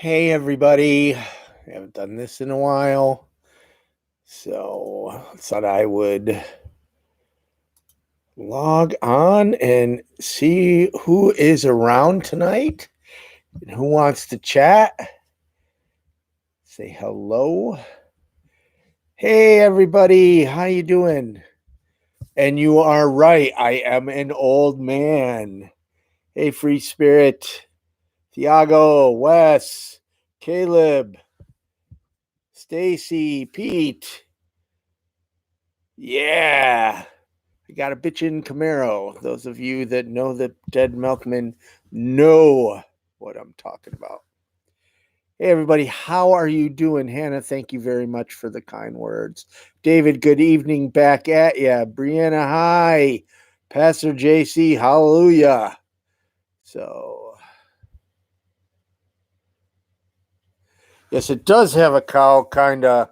Hey everybody, I haven't done this in a while, so thought I would log on and see who is around tonight and who wants to chat. Say hello. Hey everybody, how you doing? And you are right, I am an old man. Hey Free Spirit, Tiago, Wes, Caleb, Stacy, Pete. Yeah. I got a bitchin' Camaro. Those of you that know the Dead Milkman know what I'm talking about. Hey, everybody, how are you doing? Hannah, thank you very much for the kind words. David, good evening back at ya. Brianna, hi. Pastor JC, hallelujah. So, yes, it does have a cow kind of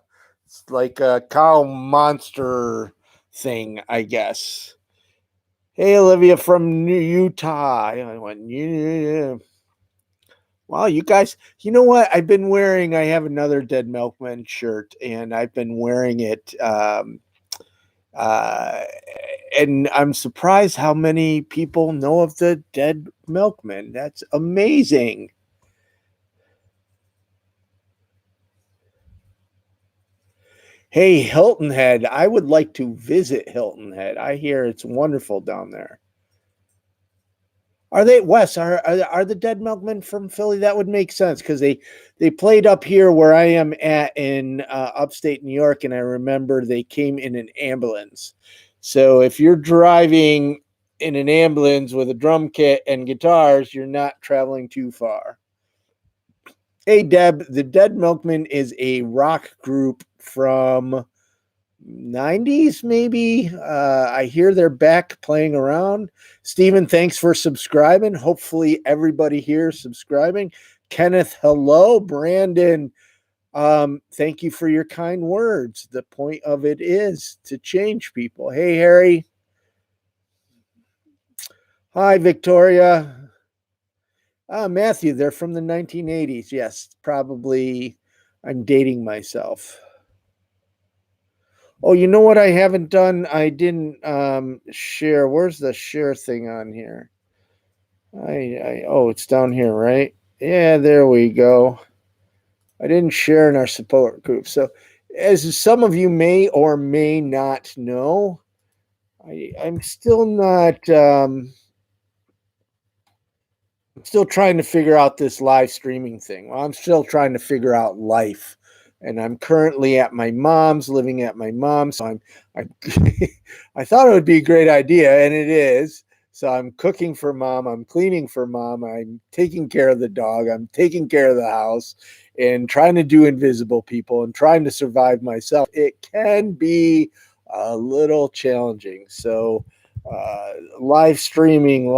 like a cow monster thing, I guess. Hey, Olivia from Utah. I went, yeah. Wow, you guys, you know what? I have another Dead Milkman shirt, and I've been wearing it. Uh, and I'm surprised how many people know of the Dead Milkman. That's amazing. Hey, Hilton Head, I would like to visit Hilton Head. I hear it's wonderful down there. Are they Wes? Are the Dead Milkmen from Philly? That would make sense because they played up here where I am at in upstate New York, and I remember they came in an ambulance. So if you're driving in an ambulance with a drum kit and guitars, you're not traveling too far. Hey Deb, the Dead Milkmen is a rock group from 90s maybe. I hear they're back playing around. Steven, thanks for subscribing. Hopefully everybody here is subscribing. Kenneth, hello. Brandon, thank you for your kind words. The point of it is to change people. Hey Harry. Hi Victoria. Matthew, they're from the 1980s. Yes, probably. I'm dating myself. Oh, you know what I haven't done? I didn't share. Where's the share thing on here? Oh, it's down here, right? Yeah, there we go. I didn't share in our support group. So, as some of you may or may not know, I'm still not. I'm still trying to figure out this live streaming thing. Well, I'm still trying to figure out life, and I'm currently at my mom's, living at my mom's. So I'm I thought it would be a great idea, and it is. So I'm cooking for mom, I'm cleaning for mom, I'm taking care of the dog, I'm taking care of the house, and trying to do invisible people and trying to survive myself. It can be a little challenging. So live streaming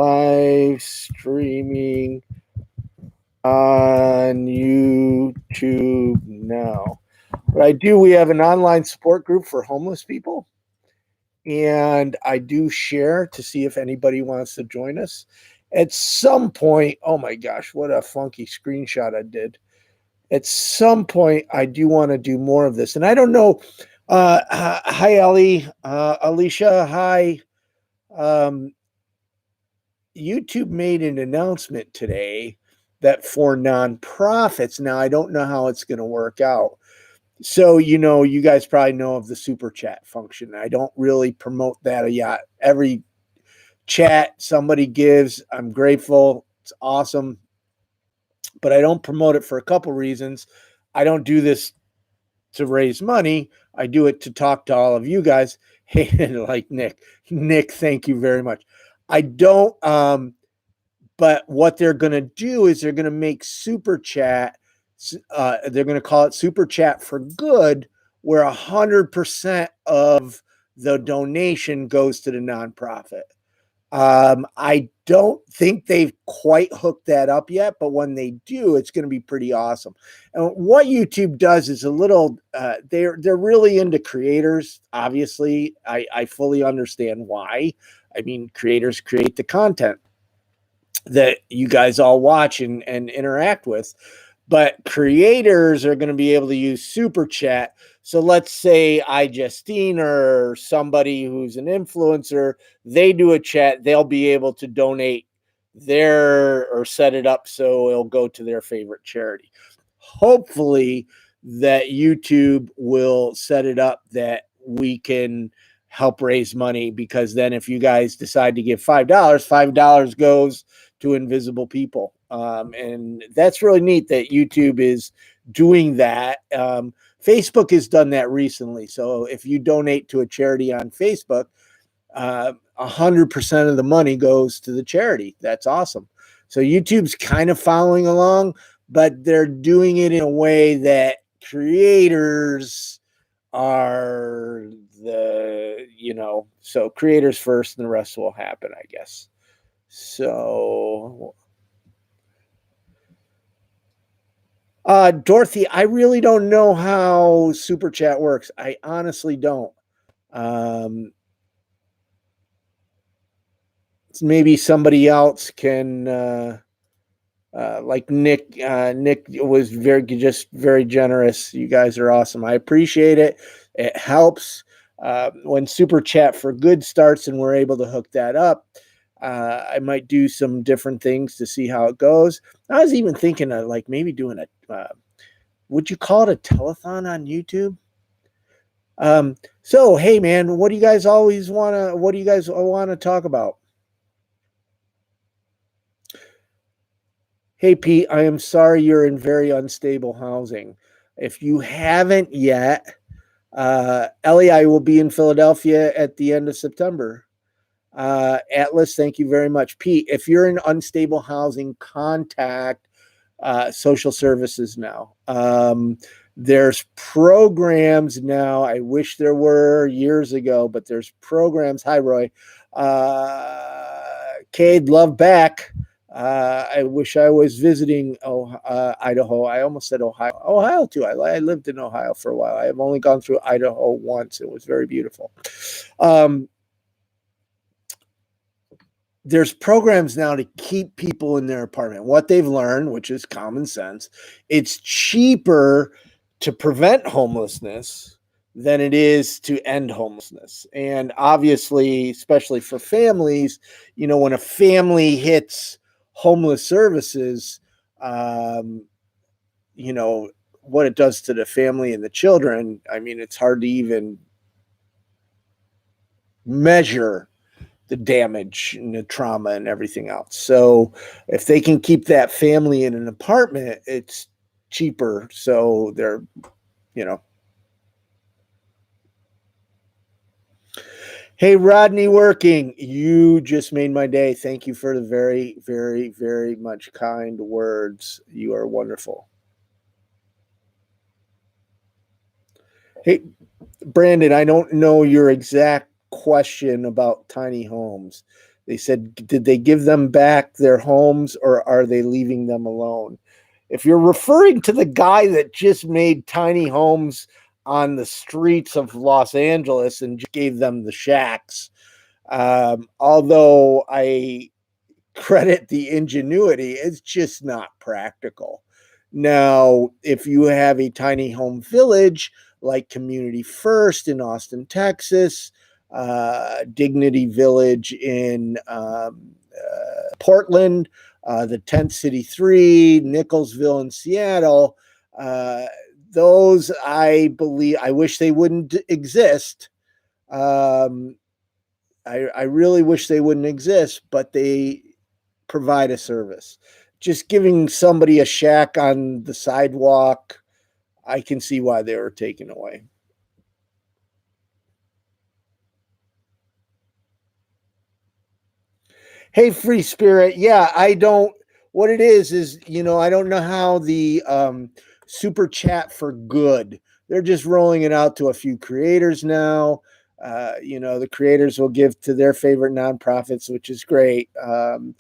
on YouTube now. What I do, we have an online support group for homeless people, and I do share to see if anybody wants to join us. At some point, oh my gosh, what a funky screenshot I did. At some point, I do want to do more of this, and I don't know. Hi, Ellie, Alicia. Hi. YouTube made an announcement today that for nonprofits, now I don't know how it's going to work out. So, you guys probably know of the super chat function. I don't really promote that yet. Every chat somebody gives, I'm grateful. It's awesome. But I don't promote it for a couple reasons. I don't do this to raise money. I do it to talk to all of you guys. Hey, like Nick, thank you very much. I don't, but what they're going to do is they're going to make super chat. They're going to call it super chat for good, where 100% of the donation goes to the nonprofit. I don't think they've quite hooked that up yet, but when they do, it's going to be pretty awesome. And what YouTube does is a little, they're really into creators. Obviously, I fully understand why. I mean, creators create the content that you guys all watch and interact with. but creators are going to be able to use super chat. So let's say Justine or somebody who's an influencer, they do a chat, they'll be able to donate or set it up so it'll go to their favorite charity. Hopefully that YouTube will set it up that we can help raise money, because then if you guys decide to give $5 goes to invisible people. And that's really neat that YouTube is doing that. Facebook has done that recently. So if you donate to a charity on Facebook, 100% of the money goes to the charity. That's awesome. So YouTube's kind of following along, but they're doing it in a way that creators are so creators first and the rest will happen, I guess. So Dorothy, I really don't know how super chat works. I honestly don't. Maybe somebody else can like Nick. Nick was very generous. You guys are awesome. I appreciate it. It helps when super chat for good starts and we're able to hook that up. I might do some different things to see how it goes. I was even thinking of like maybe doing would you call it a telethon on YouTube? So hey man, what do you guys want to talk about? Hey Pete, I am sorry you're in very unstable housing. If you haven't yet, Ellie, I will be in Philadelphia at the end of September. Atlas, thank you very much. Pete, if you're in unstable housing, contact social services now. There's programs now. I wish there were years ago, but there's programs. Hi, Roy. Cade, love back. I wish I was visiting Idaho. I almost said Ohio. Ohio, too. I lived in Ohio for a while. I have only gone through Idaho once. It was very beautiful. There's programs now to keep people in their apartment. What they've learned, which is common sense, it's cheaper to prevent homelessness than it is to end homelessness. And obviously, especially for families, when a family hits homeless services, what it does to the family and the children, I mean, it's hard to even measure the damage and the trauma and everything else. So if they can keep that family in an apartment, it's cheaper. So they're, Hey, Rodney Working, you just made my day. Thank you for the very, very, very much kind words. You are wonderful. Hey, Brandon, I don't know your exact question about tiny homes. They said, did they give them back their homes or are they leaving them alone? If you're referring to the guy that just made tiny homes on the streets of Los Angeles and just gave them the shacks, although I credit the ingenuity, it's just not practical. Now, if you have a tiny home village like Community First in Austin, Texas, Dignity Village in Portland, the Tent City 3, Nicholsville in Seattle, those I wish they wouldn't exist. I really wish they wouldn't exist, but they provide a service. Just giving somebody a shack on the sidewalk, I can see why they were taken away. Hey, Free Spirit. Yeah, what it is, I don't know how the super chat for good, they're just rolling it out to a few creators now. The creators will give to their favorite nonprofits, which is great. When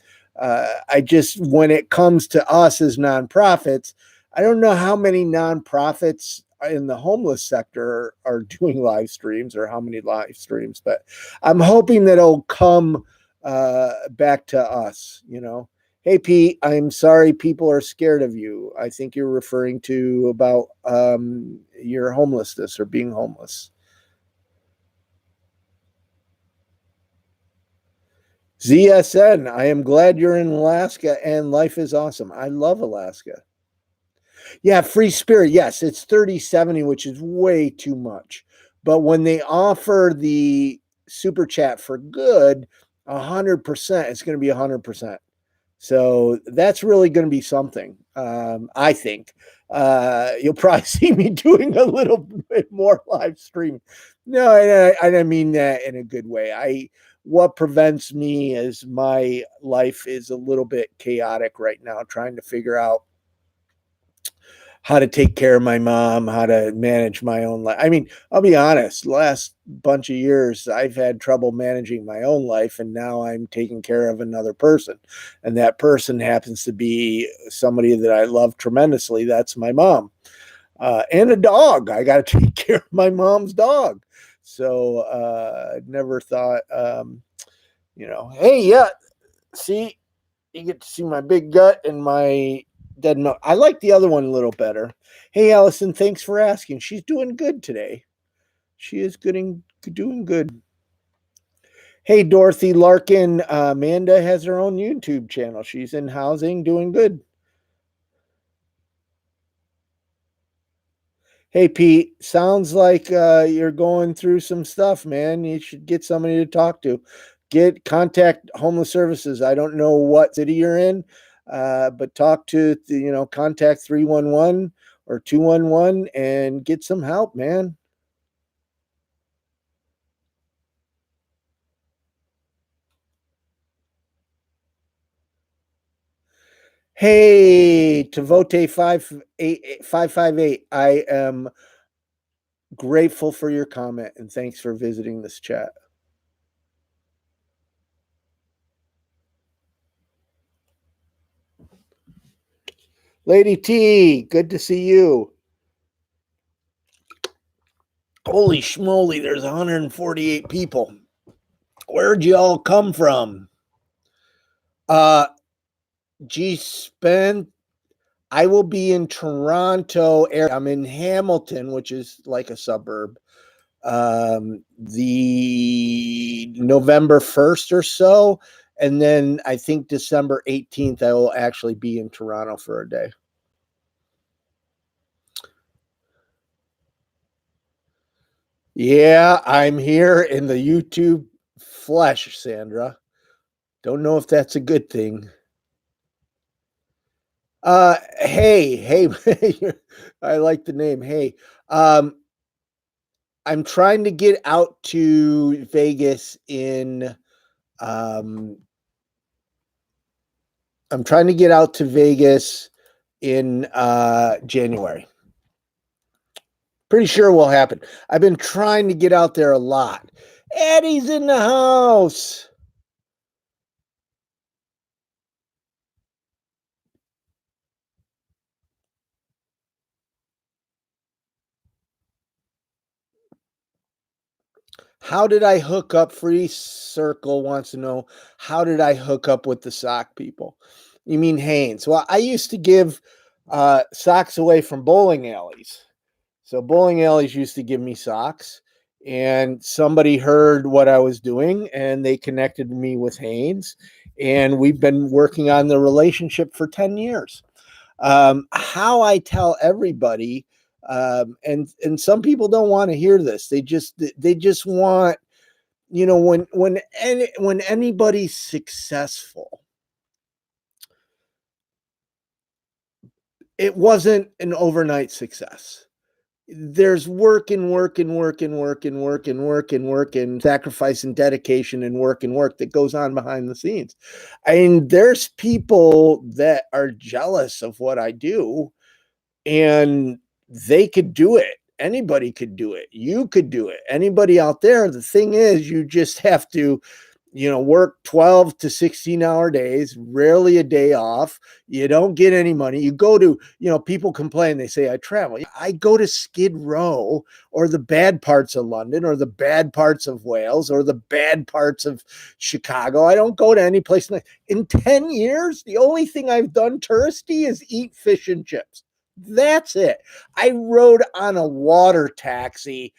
it comes to us as nonprofits, I don't know how many nonprofits in the homeless sector are doing live streams or how many live streams, but I'm hoping that it'll come back to us. Hey, Pete, I'm sorry people are scared of you. I think you're referring to about your homelessness or being homeless. ZSN, I am glad you're in Alaska and life is awesome. I love Alaska. Yeah, free spirit. Yes, it's 30/70, which is way too much. But when they offer the super chat for good, 100%, it's going to be 100%. So that's really going to be something. I think you'll probably see me doing a little bit more live stream. No, I mean that in a good way. What prevents me is my life is a little bit chaotic right now, trying to figure out how to take care of my mom, how to manage my own life. I mean, I'll be honest, last bunch of years, I've had trouble managing my own life, and now I'm taking care of another person. And that person happens to be somebody that I love tremendously. That's my mom. And a dog. I got to take care of my mom's dog. So never thought, hey, yeah, see, you get to see my big gut and my dead milk. I like the other one a little better. Hey, Allison, thanks for asking. She's doing good today. She is doing good. Hey, Dorothy Larkin, Amanda has her own YouTube channel. She's in housing, doing good. Hey, Pete, sounds like you're going through some stuff, man. You should get somebody to talk to. Contact homeless services. I don't know what city you're in, but talk to contact 311 or 211 and get some help, man. Hey, Tavote 558. I am grateful for your comment and thanks for visiting this chat. Lady T, good to see you. Holy schmoly, there's 148 people. Where'd you all come from? G Spent. I will be in Toronto area. I'm in Hamilton, which is like a suburb. The November 1st or so. And then I think December 18th, I will actually be in Toronto for a day. Yeah, I'm here in the YouTube flesh, Sandra. Don't know if that's a good thing. Hey, I like the name. Hey, I'm trying to get out to Vegas in um I'm trying to get out to Vegas in January. Pretty sure will happen. I've been trying to get out there a lot. Eddie's in the house. How did I hook up? Free Circle wants to know, how did I hook up with the sock people? You mean Haynes? Well, I used to give socks away from bowling alleys. So bowling alleys used to give me socks, and somebody heard what I was doing and they connected me with Haynes, and we've been working on the relationship for 10 years. How I tell everybody, and some people don't want to hear this. They just want, when anybody's successful, it wasn't an overnight success. There's work and work and work and work and work and work and work and sacrifice and dedication and work that goes on behind the scenes. I mean, there's people that are jealous of what I do, and they could do it. Anybody could do it. You could do it. Anybody out there. The thing is, you just have to, work 12 to 16-hour days, rarely a day off. You don't get any money. You go to, people complain, they say, I travel. I go to Skid Row or the bad parts of London or the bad parts of Wales or the bad parts of Chicago. I don't go to any place. In 10 years, the only thing I've done touristy is eat fish and chips. That's it. I rode on a water taxi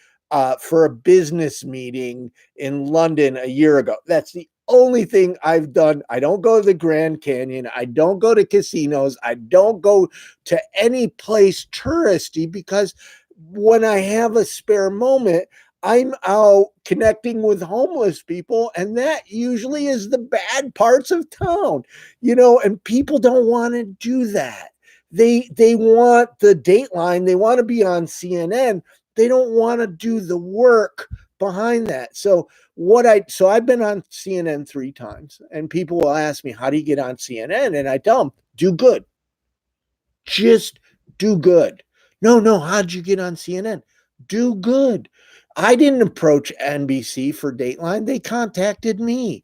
for a business meeting in London a year ago. That's the only thing I've done. I don't go to the Grand Canyon. I don't go to casinos. I don't go to any place touristy because when I have a spare moment, I'm out connecting with homeless people, and that usually is the bad parts of town, and people don't want to do that. They want the Dateline, they want to be on CNN. They don't want to do the work behind that. So I've been on CNN 3 times, and people will ask me, how do you get on CNN? And I tell them, do good. Just do good. No, how'd you get on CNN? Do good. I didn't approach NBC for Dateline. They contacted me.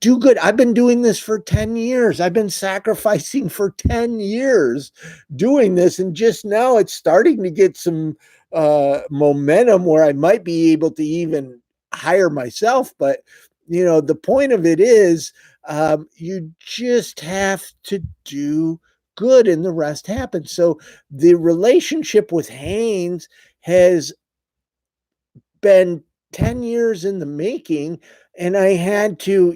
Do good. I've been doing this for 10 years. I've been sacrificing for 10 years doing this. And just now it's starting to get some momentum where I might be able to even hire myself. But, the point of it is you just have to do good and the rest happens. So the relationship with Haynes has been 10 years in the making. And I had to,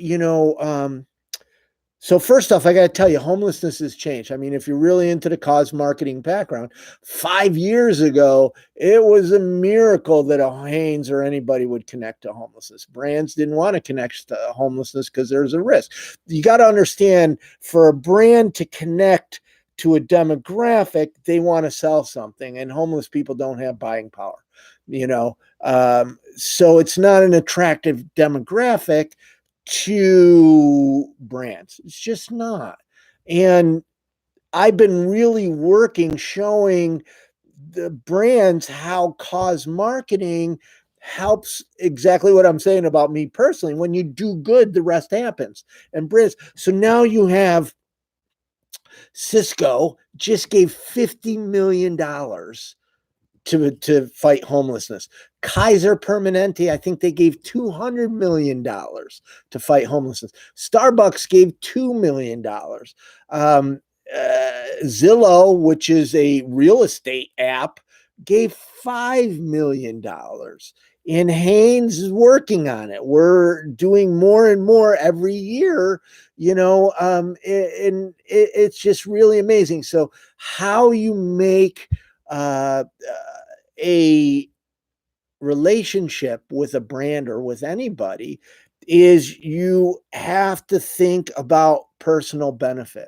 so first off, I got to tell you, homelessness has changed. I mean, if you're really into the cause marketing background, 5 years ago, it was a miracle that a Haynes or anybody would connect to homelessness. Brands didn't want to connect to homelessness because there's a risk. You got to understand, for a brand to connect to a demographic, they want to sell something, and homeless people don't have buying power, so it's not an attractive demographic to brands. It's just not. And I've been really working showing the brands how cause marketing helps, exactly what I'm saying about me personally. When you do good, the rest happens. And brands. So now you have Cisco just gave $50 million to fight homelessness. Kaiser Permanente, I think they gave $200 million to fight homelessness. Starbucks gave $2 million. Zillow, which is a real estate app, gave $5 million. And Haynes is working on it. We're doing more and more every year, and it's just really amazing. So how you make a relationship with a brand or with anybody is you have to think about personal benefit.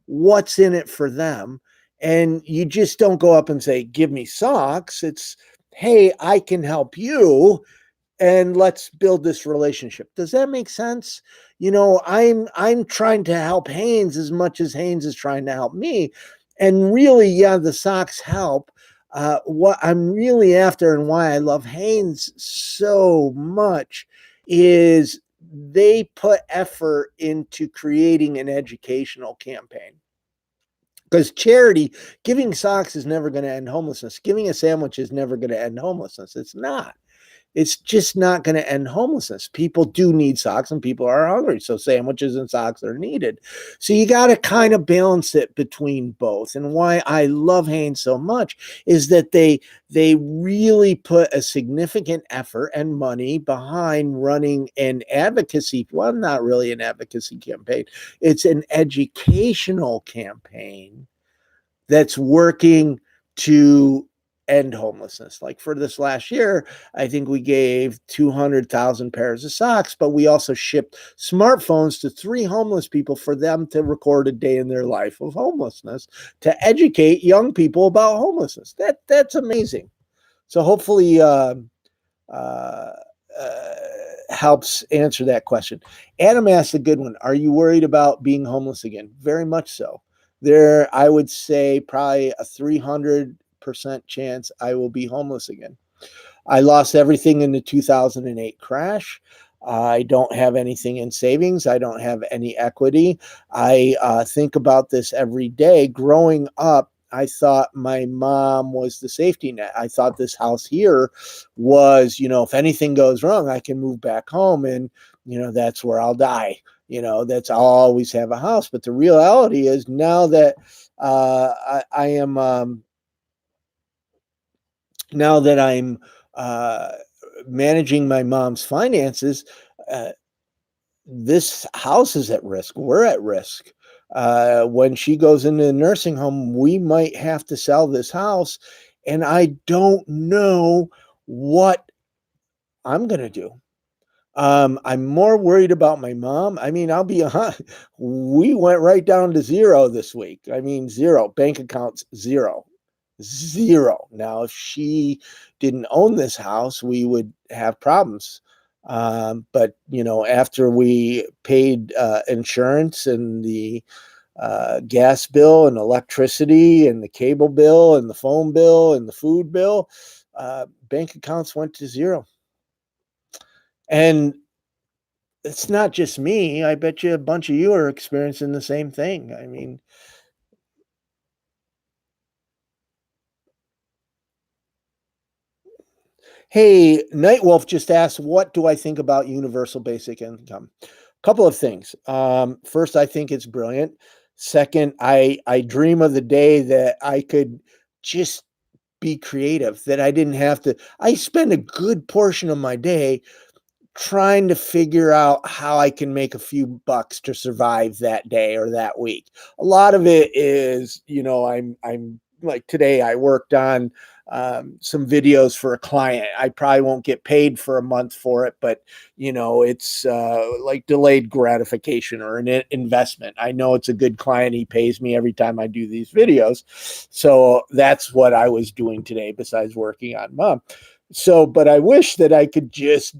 What's in it for them? And you just don't go up and say, give me socks. It's, hey, I can help you, and let's build this relationship. Does that make sense? I'm trying to help Haynes as much as Haynes is trying to help me. And really, yeah, the socks help. What I'm really after and why I love Haynes so much is they put effort into creating an educational campaign. Because charity, giving socks is never going to end homelessness. Giving a sandwich is never going to end homelessness. It's not. It's just not going to end homelessness. People do need socks and people are hungry. So sandwiches and socks are needed. So you got to kind of balance it between both. And why I love Haynes so much is that they really put a significant effort and money behind running an advocacy. Well, not really an advocacy campaign. It's an educational campaign that's working to end homelessness. Like for this last year, I think we gave 200,000 pairs of socks, but we also shipped smartphones to 3 homeless people for them to record a day in their life of homelessness to educate young people about homelessness. That's amazing. So hopefully helps answer that question. Adam asked a good one. Are you worried about being homeless again? Very much so. There, I would say probably a 300% chance I will be homeless again. I lost everything in the 2008 crash. I don't have anything in savings. I don't have any equity. I think about this every day. Growing up, I thought my mom was the safety net. I thought this house here was, if anything goes wrong, I can move back home and, that's where I'll die. That's I'll always have a house. But the reality is now that I am now that I'm uh, managing my mom's finances, uh, this house is at risk. We're at risk. When she goes into the nursing home, we might have to sell this house. And I don't know what I'm going to do. I'm more worried about my mom. I mean, I'll be honest, we went right down to zero this week. I mean, zero, bank accounts, zero. Zero. Now, if she didn't own this house, we would have problems. But after we paid insurance and the gas bill and electricity and the cable bill and the phone bill and the food bill, bank accounts went to zero. And it's not just me. I bet you a bunch of you are experiencing the same thing. I mean, hey, Nightwolf just asked, what do I think about universal basic income? Couple of things. First, I think it's brilliant. Second, I dream of the day that I could just be creative, that I didn't have to. I spend a good portion of my day trying to figure out how I can make a few bucks to survive that day or that week. A lot of it is, I'm like today I worked on some videos for a client. I probably won't get paid for a month for it, but it's like delayed gratification or an investment. I know it's a good client. He pays me every time I do these videos. So that's what I was doing today besides working on mom. So, but I wish that I could just,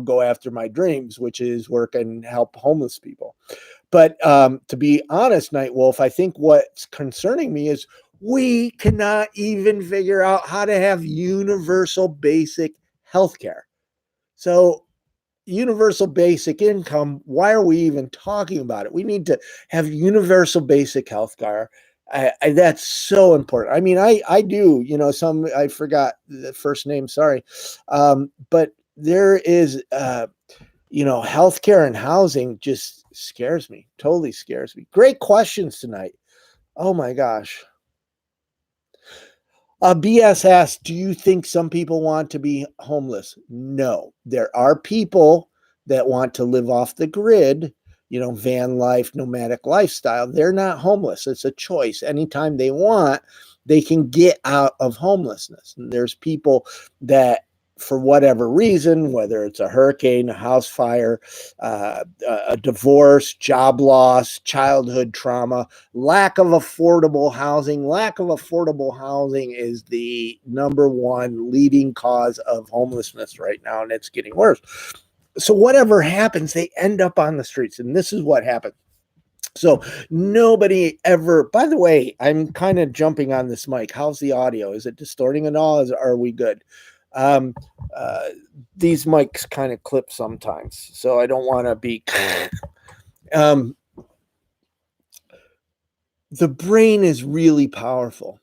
go after my dreams, which is work and help homeless people. But to be honest, Nightwolf, I think what's concerning me is we cannot even figure out how to have universal basic health care. So, universal basic income, why are we even talking about it? We need to have universal basic health care. That's so important. I mean, I do, I forgot the first name, sorry. But there is, healthcare and housing just scares me, totally scares me. Great questions tonight. Oh my gosh. BS asked, do you think some people want to be homeless? No, there are people that want to live off the grid, van life, nomadic lifestyle. They're not homeless. It's a choice. Anytime they want, they can get out of homelessness. And there's people that, for whatever reason, whether it's a hurricane, a house fire, a divorce, job loss, childhood trauma, lack of affordable housing. Lack of affordable housing is the number one leading cause of homelessness right now, and it's getting worse. So whatever happens, they end up on the streets, and this is what happens. So nobody ever, by the way, I'm kind of jumping on this mic. How's the audio? Is it distorting at all? Are we good? Um, uh, these mics kind of clip sometimes, so I don't want to be. um, the brain is really powerful.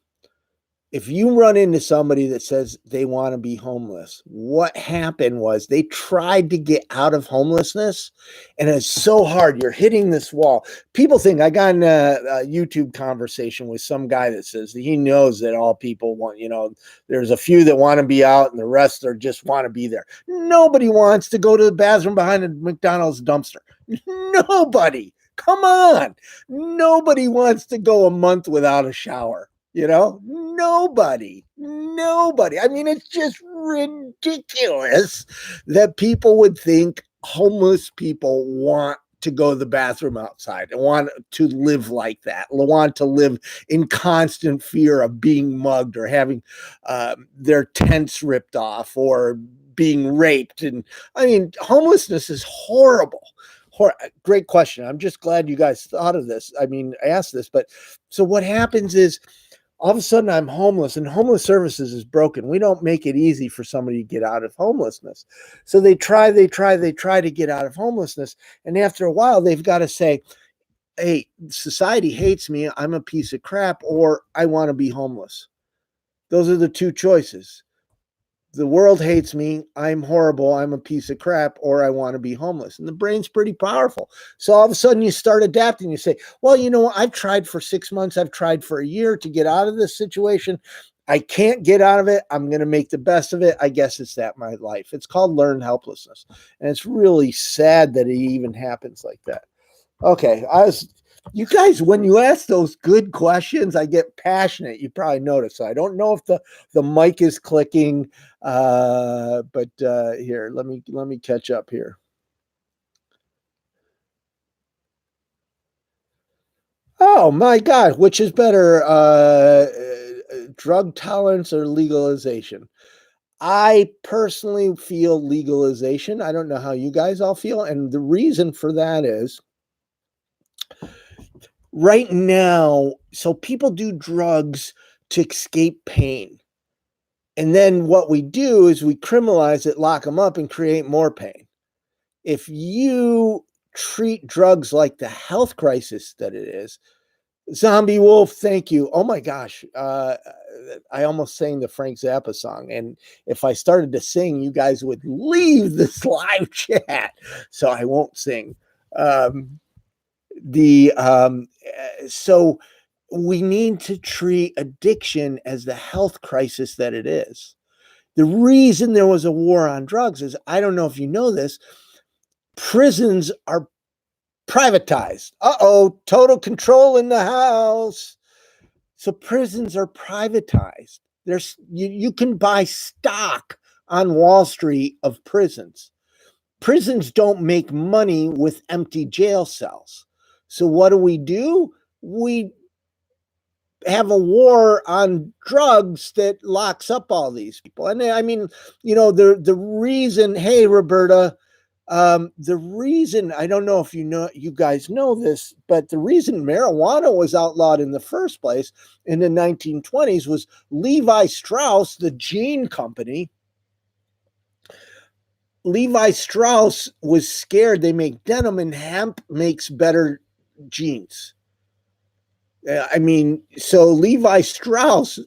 If you run into somebody that says they want to be homeless, what happened was they tried to get out of homelessness, and it's so hard. You're hitting this wall. People think, I got in a YouTube conversation with some guy that says that he knows that all people want, there's a few that want to be out and the rest are just want to be there. Nobody wants to go to the bathroom behind a McDonald's dumpster. Nobody. Come on. Nobody wants to go a month without a shower. Nobody. I mean, it's just ridiculous that people would think homeless people want to go to the bathroom outside and want to live like that, want to live in constant fear of being mugged or having their tents ripped off or being raped. And I mean, homelessness is horrible. Great question. I'm just glad you guys thought of this. I mean, I asked this, but so what happens is All of a sudden I'm homeless, and homeless services is broken. We don't make it easy for somebody to get out of homelessness. So they try to get out of homelessness. And after a while, they've got to say, hey, society hates me. I'm a piece of crap, or I want to be homeless. Those are the two choices. The world hates me. I'm horrible. I'm a piece of crap, or I want to be homeless. And the brain's pretty powerful. So all of a sudden you start adapting. You say, well, you know, I've tried for 6 months. I've tried for a year to get out of this situation. I can't get out of it. I'm going to make the best of it. I guess it's that my life. It's called learned helplessness. And it's really sad that it even happens like that. Okay. You guys, when you ask those good questions, I get passionate. You probably noticed. So I don't know if the mic is clicking, but here, let me catch up here. Oh my God, which is better, drug tolerance or legalization? I personally feel legalization. I don't know how you guys all feel, and the reason for that is right now, so people do drugs to escape pain. And then what we do is we criminalize it, lock them up, and create more pain. If you treat drugs like the health crisis that it is, Zombie Wolf, thank you. Oh my gosh. I almost sang the Frank Zappa song. And if I started to sing, you guys would leave this live chat. So I won't sing. Um, so we need to treat addiction as the health crisis that it is. The reason there was a war on drugs is, I don't know if you know this, prisons are privatized. Uh-oh, total control in the house. So prisons are privatized. You can buy stock on Wall Street of prisons. Prisons don't make money with empty jail cells. So what do? We have a war on drugs that locks up all these people. And I mean, you know, the reason, hey Roberta, the reason, I don't know if you guys know this, but the reason marijuana was outlawed in the first place in the 1920s was Levi Strauss, the jean company. Levi Strauss was scared they make denim and hemp makes better jeans. I mean, so Levi Strauss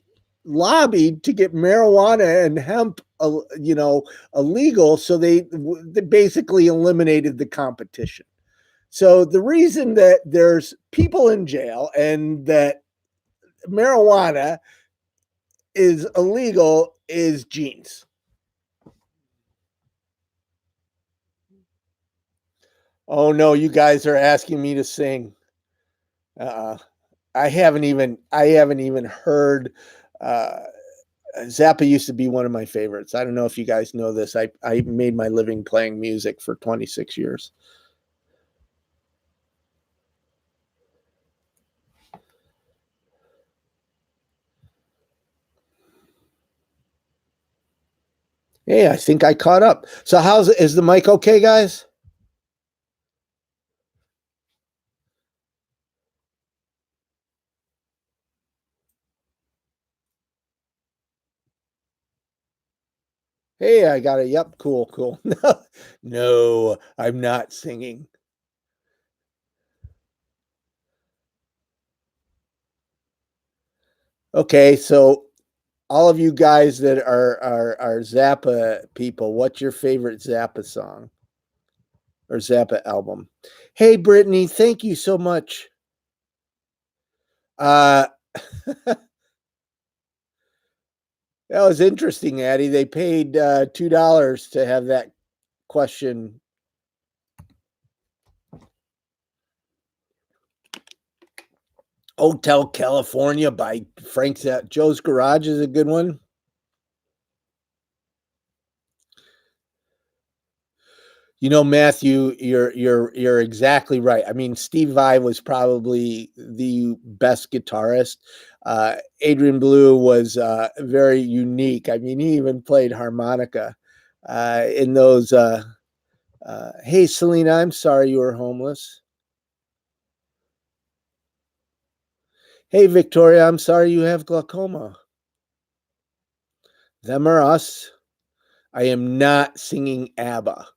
lobbied to get marijuana and hemp, illegal. So they basically eliminated the competition. So the reason that there's people in jail and that marijuana is illegal is jeans. Oh no, you guys are asking me to sing. Uh, I haven't even heard. Uh, Zappa used to be one of my favorites. I don't know if you guys know this. I made my living playing music for 26 years. Hey, I think I caught up. So is the mic okay, guys? Hey, I got it. Yep, cool. No, I'm not singing. Okay, so all of you guys that are Zappa people, what's your favorite Zappa song or Zappa album? Hey, Brittany, thank you so much. Uh, that was interesting, Addie. They paid $2 to have that question. Hotel California by Frank Zappa. Joe's Garage is a good one. You know, Matthew, you're exactly right. I mean, Steve Vai was probably the best guitarist. Adrian Blue was very unique. I mean, he even played harmonica in those. Hey, Selena, I'm sorry you were homeless. Hey, Victoria, I'm sorry you have glaucoma. Them or us. I am not singing ABBA.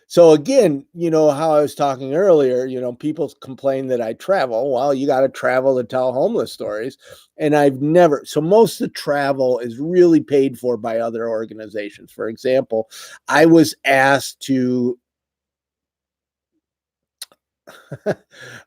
So again, how I was talking earlier, people complain that I travel. Well, you got to travel to tell homeless stories. And I've never, so most of the travel is really paid for by other organizations. For example, I was asked to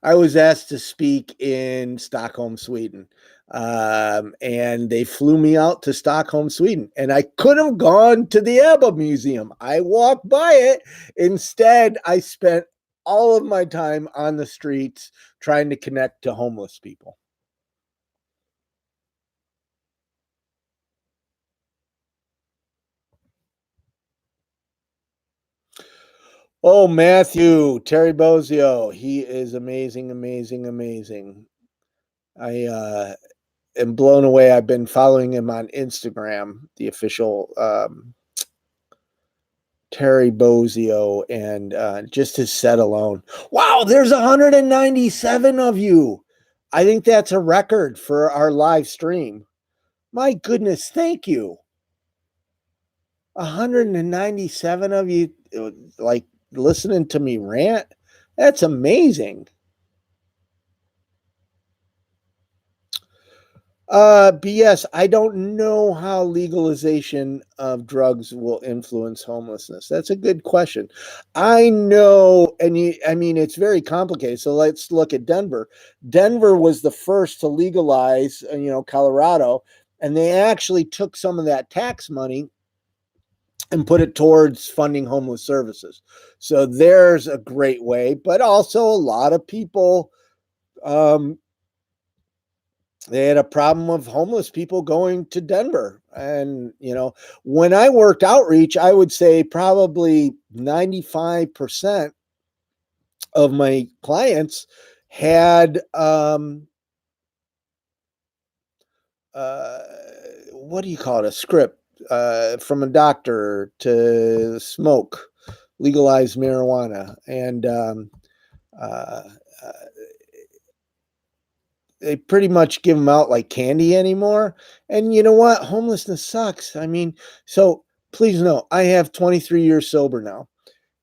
I was asked to speak in Stockholm, Sweden. And they flew me out to Stockholm, Sweden. And I could have gone to the ABBA Museum. I walked by it. Instead, I spent all of my time on the streets trying to connect to homeless people. Oh, Matthew, Terry Bozio. He is amazing, amazing, amazing. I am blown away. I've been following him on Instagram, the official Terry Bozio, and just his set alone. Wow, there's 197 of you. I think that's a record for our live stream. My goodness, thank you. 197 of you like listening to me rant. That's amazing. BS. I don't know how legalization of drugs will influence homelessness. That's a good question. I know, I mean, it's very complicated. So let's look at Denver. Denver was the first to legalize, Colorado, and they actually took some of that tax money and put it towards funding homeless services. So there's a great way, but also a lot of people, um, they had a problem of homeless people going to Denver. And, when I worked outreach, I would say probably 95% of my clients had, uh, what do you call it? A script from a doctor to smoke, legalize marijuana. And, uh, uh, they pretty much give them out like candy anymore. And you know what? Homelessness sucks. I mean, so please know, I have 23 years sober now.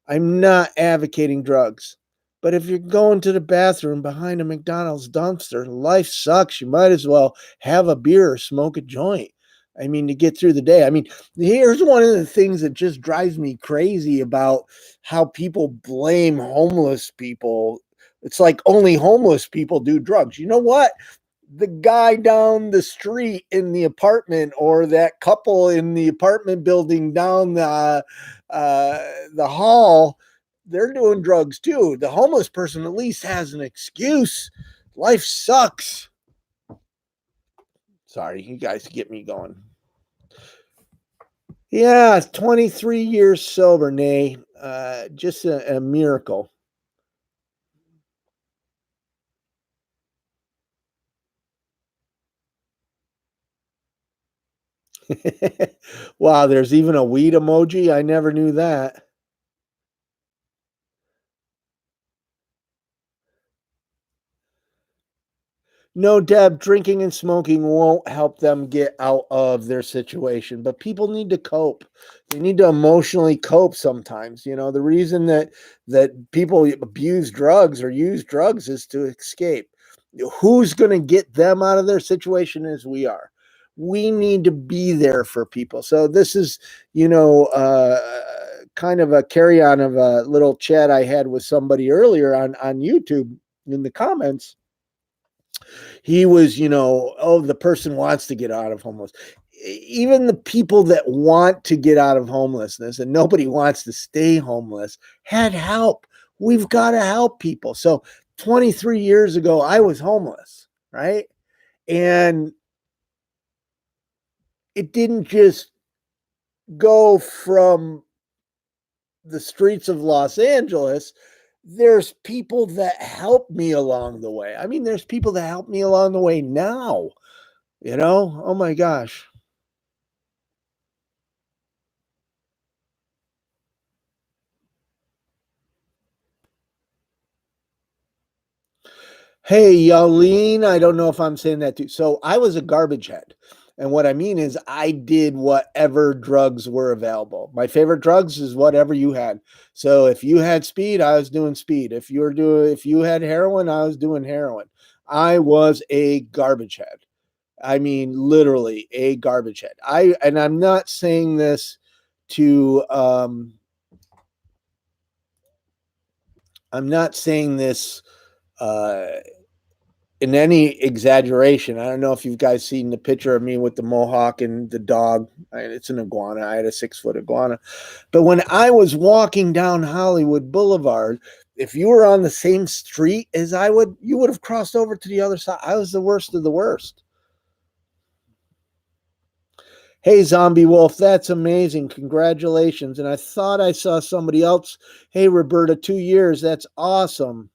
I'm not advocating drugs. But if you're going to the bathroom behind a McDonald's dumpster, life sucks. You might as well have a beer or smoke a joint. I mean, to get through the day. I mean, here's one of the things that just drives me crazy about how people blame homeless people. It's like only homeless people do drugs. You know what? The guy down the street in the apartment, or that couple in the apartment building down the hall, they're doing drugs too. The homeless person at least has an excuse. Life sucks. Sorry, you guys get me going. Yeah, 23 years sober, Nay. Just a miracle. Wow, there's even a weed emoji. I never knew that. No, Deb, drinking and smoking won't help them get out of their situation, but people need to cope. They need to emotionally cope sometimes. The reason that people abuse drugs or use drugs is to escape. Who's going to get them out of their situation is we are. We need to be there for people. So this is, kind of a carry on of a little chat I had with somebody earlier on YouTube in the comments. He was, oh, the person wants to get out of homeless. Even the people that want to get out of homelessness and nobody wants to stay homeless had help. We've got to help people. So 23 years ago, I was homeless, right? And it didn't just go from the streets of Los Angeles. There's people that helped me along the way. I mean, there's people that help me along the way now. Oh my gosh. Hey, Yolene, I don't know if I'm saying that too. So I was a garbage head. And what I mean is I did whatever drugs were available. My favorite drugs is whatever you had. So if you had speed, I was doing speed. If you had heroin, I was doing heroin. I was a garbage head. I mean, literally a garbage head. I'm not saying this to I'm not saying this uh in any exaggeration. I don't know if you guys seen the picture of me with the mohawk and the dog. It's an iguana. I had a 6 foot iguana. But when I was walking down Hollywood Boulevard, if you were on the same street as I would, you would have crossed over to the other side. I was the worst of the worst. Hey, Zombie Wolf, that's amazing. Congratulations. And I thought I saw somebody else. Hey, Roberta, 2 years. That's awesome.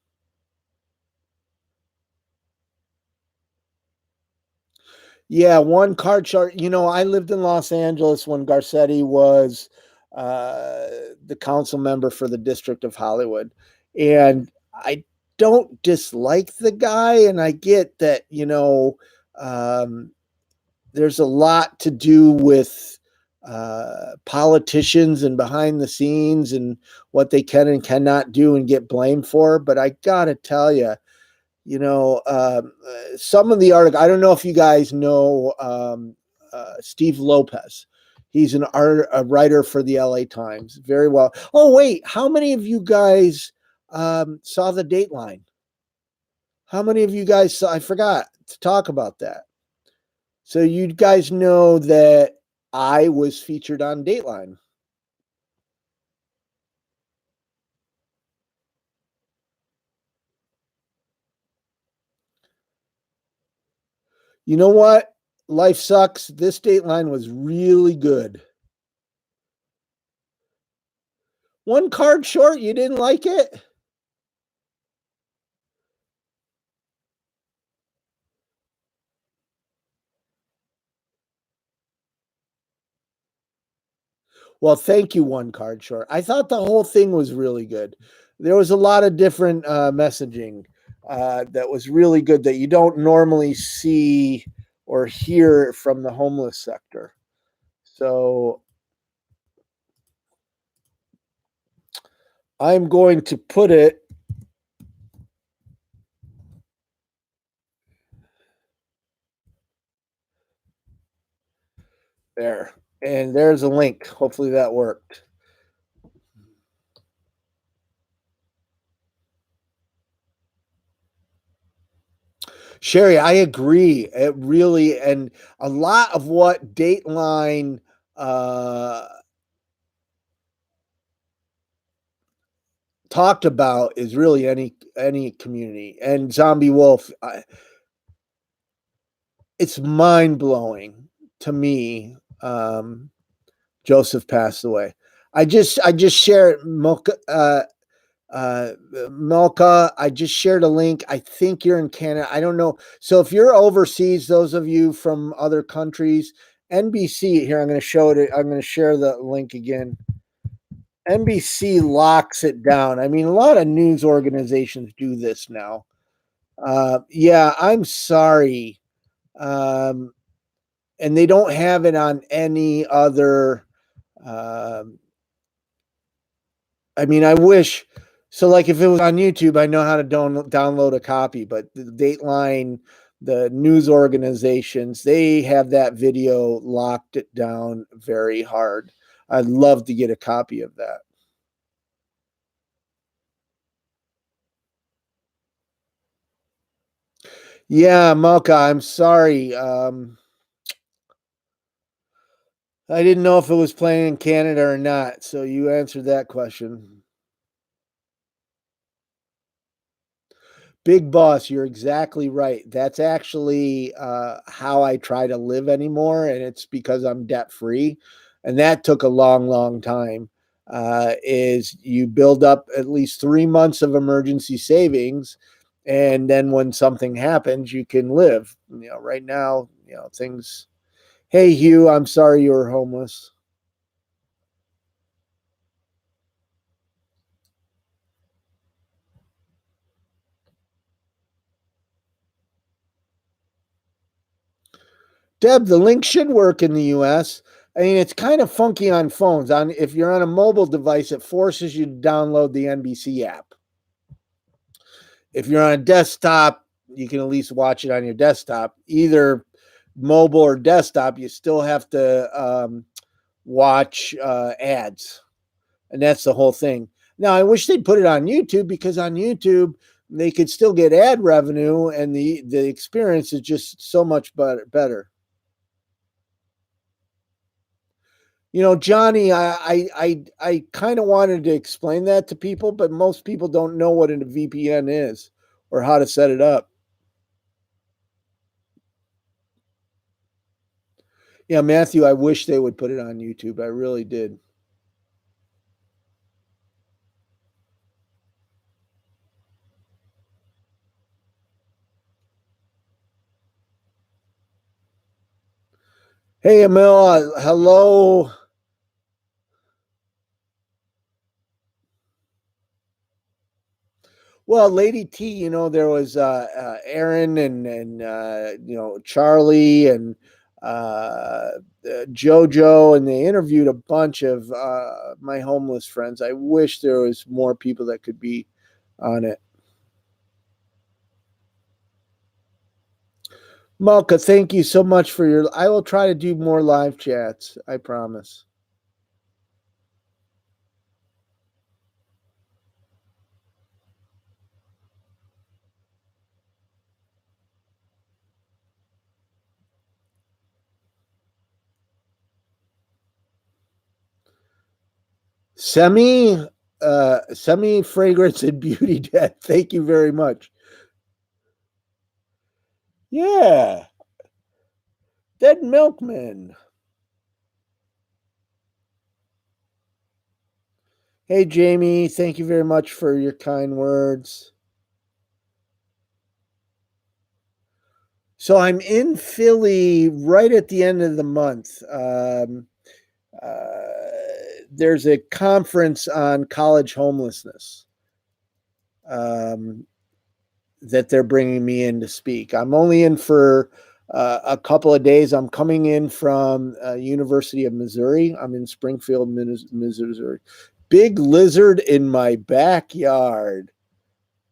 Yeah, one card shark. I lived in Los Angeles when Garcetti was uh, the council member for the District of Hollywood. And I don't dislike the guy. And I get that, um, there's a lot to do with politicians and behind the scenes and what they can and cannot do and get blamed for. But I got to tell you, some of the article, I don't know if you guys know Steve Lopez. He's a writer for the LA Times. Very well. Oh, wait. How many of you guys saw the Dateline? How many of you guys saw? I forgot to talk about that. So you guys know that I was featured on Dateline. You know what? Life sucks. This Dateline was really good. One card short. You didn't like it? Well, thank you, one card short. I thought the whole thing was really good. There was a lot of different messaging that was really good that you don't normally see or hear from the homeless sector. So I'm going to put it there. And there's a link. Hopefully that worked. Sherry, I agree. It really, and a lot of what Dateline uh, talked about is really any community. And Zombie Wolf, it's mind blowing to me. Joseph passed away. I just shared Milka. I just shared a link. I think you're in Canada. I don't know. So if you're overseas, those of you from other countries, NBC here. I'm going to show it. I'm going to share the link again. NBC locks it down. I mean, a lot of news organizations do this now. Yeah, I'm sorry. Um, and they don't have it on any other. Um, I mean, I wish. So, like, if it was on YouTube, I know how to download a copy. But the Dateline, the news organizations, they have that video locked it down very hard. I'd love to get a copy of that. Yeah, Malka, I'm sorry. I didn't know if it was playing in Canada or not. So you answered that question. Big boss, you're exactly right. That's actually how I try to live anymore, and it's because I'm debt free, and that took a long, long time. Is you build up at least 3 months of emergency savings, and then when something happens, you can live. Right now, things. Hey, Hugh, I'm sorry you were homeless. Deb, the link should work in the US. I mean, it's kind of funky on phones. If you're on a mobile device, it forces you to download the NBC app. If you're on a desktop, you can at least watch it on your desktop. Either mobile or desktop, you still have to watch ads, and that's the whole thing. Now, I wish they'd put it on YouTube, because on YouTube they could still get ad revenue, and the experience is just so much better. Johnny, I kind of wanted to explain that to people, but most people don't know what a VPN is or how to set it up. Yeah, Matthew, I wish they would put it on YouTube. I really did. Hey, Emil, hello. Well, Lady T, there was Aaron and Charlie and JoJo, and they interviewed a bunch of my homeless friends. I wish there was more people that could be on it. Malka, thank you so much for your. I will try to do more live chats. I promise. Semi fragrance and beauty debt. Thank you very much. Yeah, Dead Milkman. Hey, Jamie, thank you very much for your kind words. So I'm in Philly right at the end of the month. There's a conference on college homelessness that they're bringing me in to speak. I'm only in for a couple of days. I'm coming in from University of Missouri. I'm in Springfield, Missouri. Big lizard in my backyard.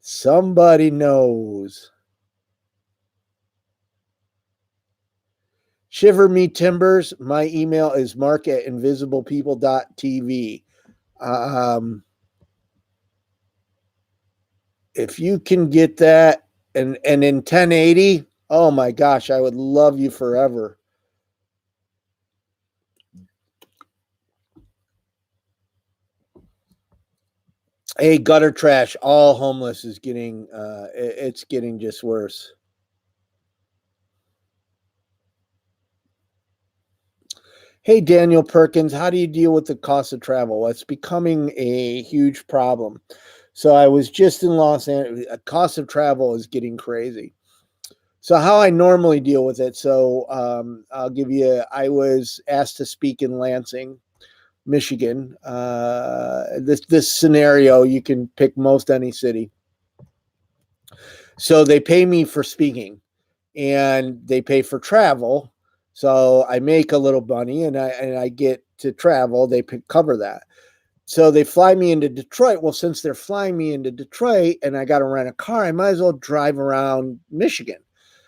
Somebody knows. Shiver me timbers. My email is mark@invisiblepeople.tv. If you can get that and in 1080, oh my gosh, I would love you forever. Hey, gutter trash, all homeless is getting it's getting just worse. Hey, Daniel Perkins, how do you deal with the cost of travel? Well, it's becoming a huge problem. So I was just in Los Angeles. Cost of travel is getting crazy. So how I normally deal with it. So I'll give you. I was asked to speak in Lansing, Michigan. This scenario, you can pick most any city. So they pay me for speaking, and they pay for travel. So I make a little money, and I get to travel. They cover that. So they fly me into Detroit. Well, since they're flying me into Detroit and I got to rent a car, I might as well drive around Michigan.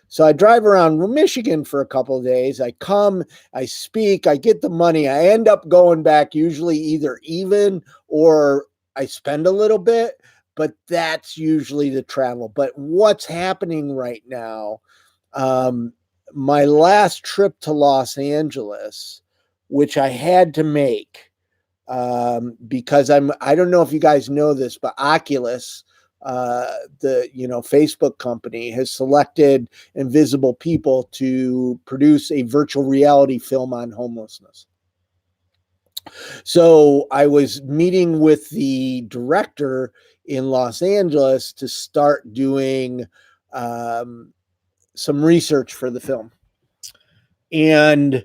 So I drive around Michigan for a couple of days. I come, I speak, I get the money. I end up going back usually either even or I spend a little bit, but that's usually the travel. But what's happening right now, my last trip to Los Angeles, which I had to make, because I don't know if you guys know this, but Oculus, the Facebook company, has selected Invisible People to produce a virtual reality film on homelessness. So I was meeting with the director in Los Angeles to start doing some research for the film, and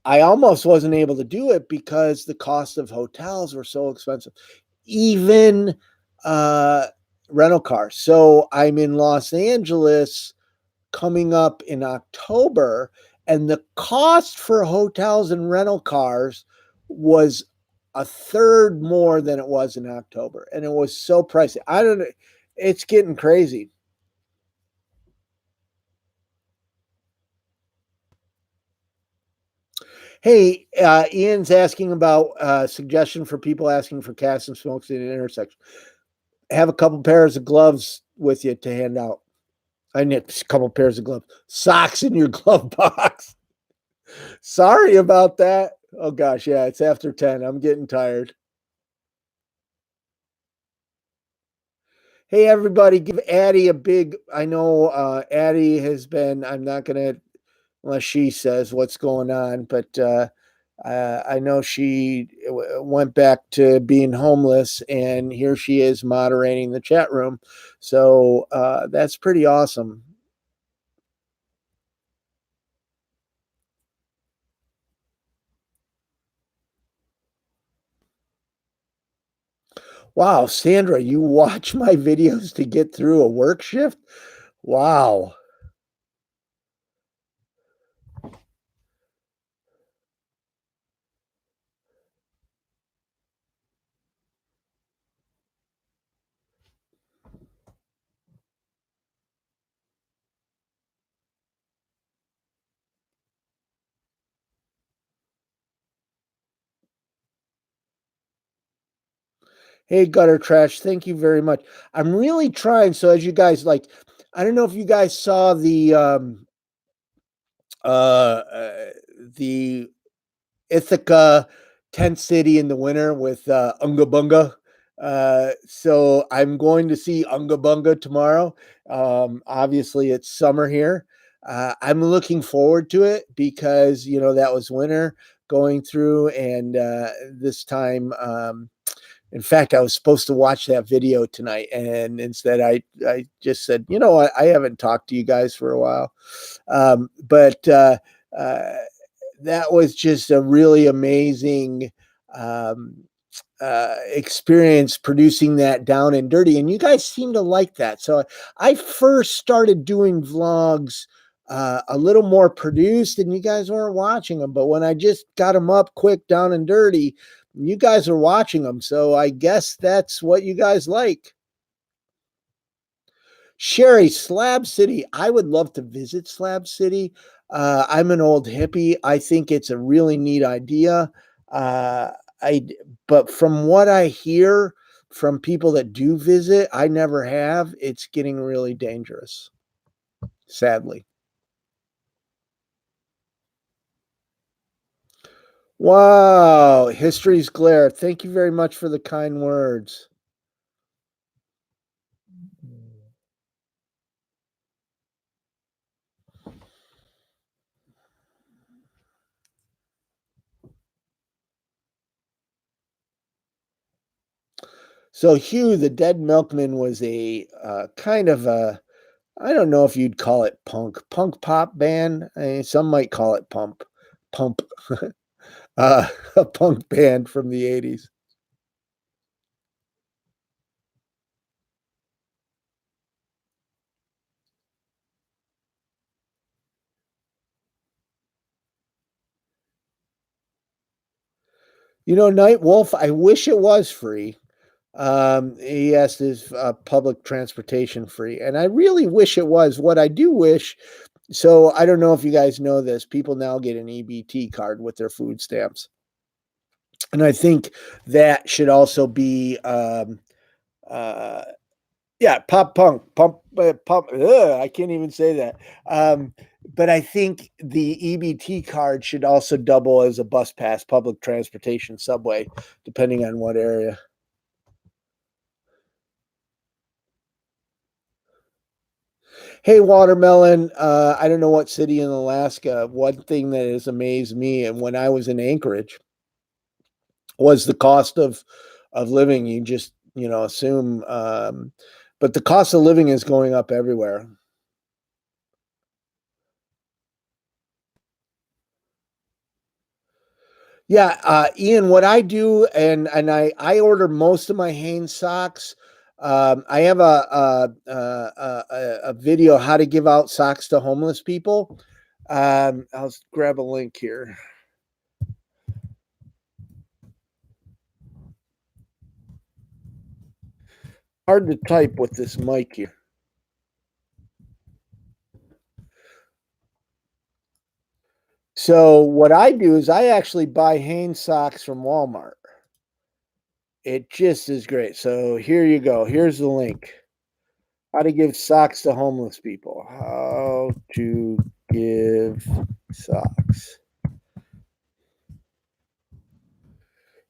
I almost wasn't able to do it because the cost of hotels were so expensive, even rental cars. So I'm in Los Angeles coming up in October, and the cost for hotels and rental cars was a third more than it was in October, and it was so pricey. I don't know, it's getting crazy. Hey, Ian's asking about suggestion for people asking for cast and smokes in an intersection. Have a couple pairs of gloves with you to hand out. I need a couple pairs of gloves, socks in your glove box. Sorry about that. Oh gosh, yeah, it's after 10. I'm getting tired. Hey everybody, give Addie a big. I know Addie has been. I'm not gonna unless she says what's going on, but I know she went back to being homeless, and here she is moderating the chat room. So that's pretty awesome. Wow, Sandra, you watch my videos to get through a work shift? Wow. Hey, Gutter Trash, thank you very much. I'm really trying. So, as you guys like, I don't know if you guys saw uh, uh the Ithaca tent city in the winter with Unga Bunga. So I'm going to see Unga Bunga tomorrow. Obviously, it's summer here. I'm looking forward to it because that was winter going through, and this time. In fact, I was supposed to watch that video tonight, and instead, I just said, you know what, I haven't talked to you guys for a while, but uh, that was just a really amazing um, experience producing that down and dirty. And you guys seem to like that. So I first started doing vlogs a little more produced, and you guys weren't watching them. But when I just got them up quick, down and dirty, you guys are watching them. So I guess that's what you guys like. Sherry, Slab City. I would love to visit Slab City. I'm an old hippie. I think it's a really neat idea. Uh, I, but from what I hear from people that do visit, I never have. It's getting really dangerous, sadly. Wow, history's glare. Thank you very much for the kind words. So Hugh, the Dead Milkman, was a kind of a I don't know if you'd call it punk pop band. I mean, some might call it pump, a punk band from the 80s. Night Wolf, I wish it was free. He asked his public transportation free, and I really wish it was. What I do wish, so I don't know if you guys know this, people now get an EBT card with their food stamps. And I think that should also be uh, yeah, pop punk, pump. I can't even say that. Um, but I think the EBT card should also double as a bus pass, public transportation, subway, depending on what area. Hey, Watermelon. I don't know what city in Alaska. One thing that has amazed me, and when I was in Anchorage, was the cost of living. You just assume, but the cost of living is going up everywhere. Yeah, Ian, what I do, and I order most of my Hanes socks. I have a video how to give out socks to homeless people. I'll grab a link here. Hard to type with this mic here. So what I do is I actually buy Hanes socks from Walmart. It just is great. So here you go. Here's the link. How to give socks to homeless people. How to give socks.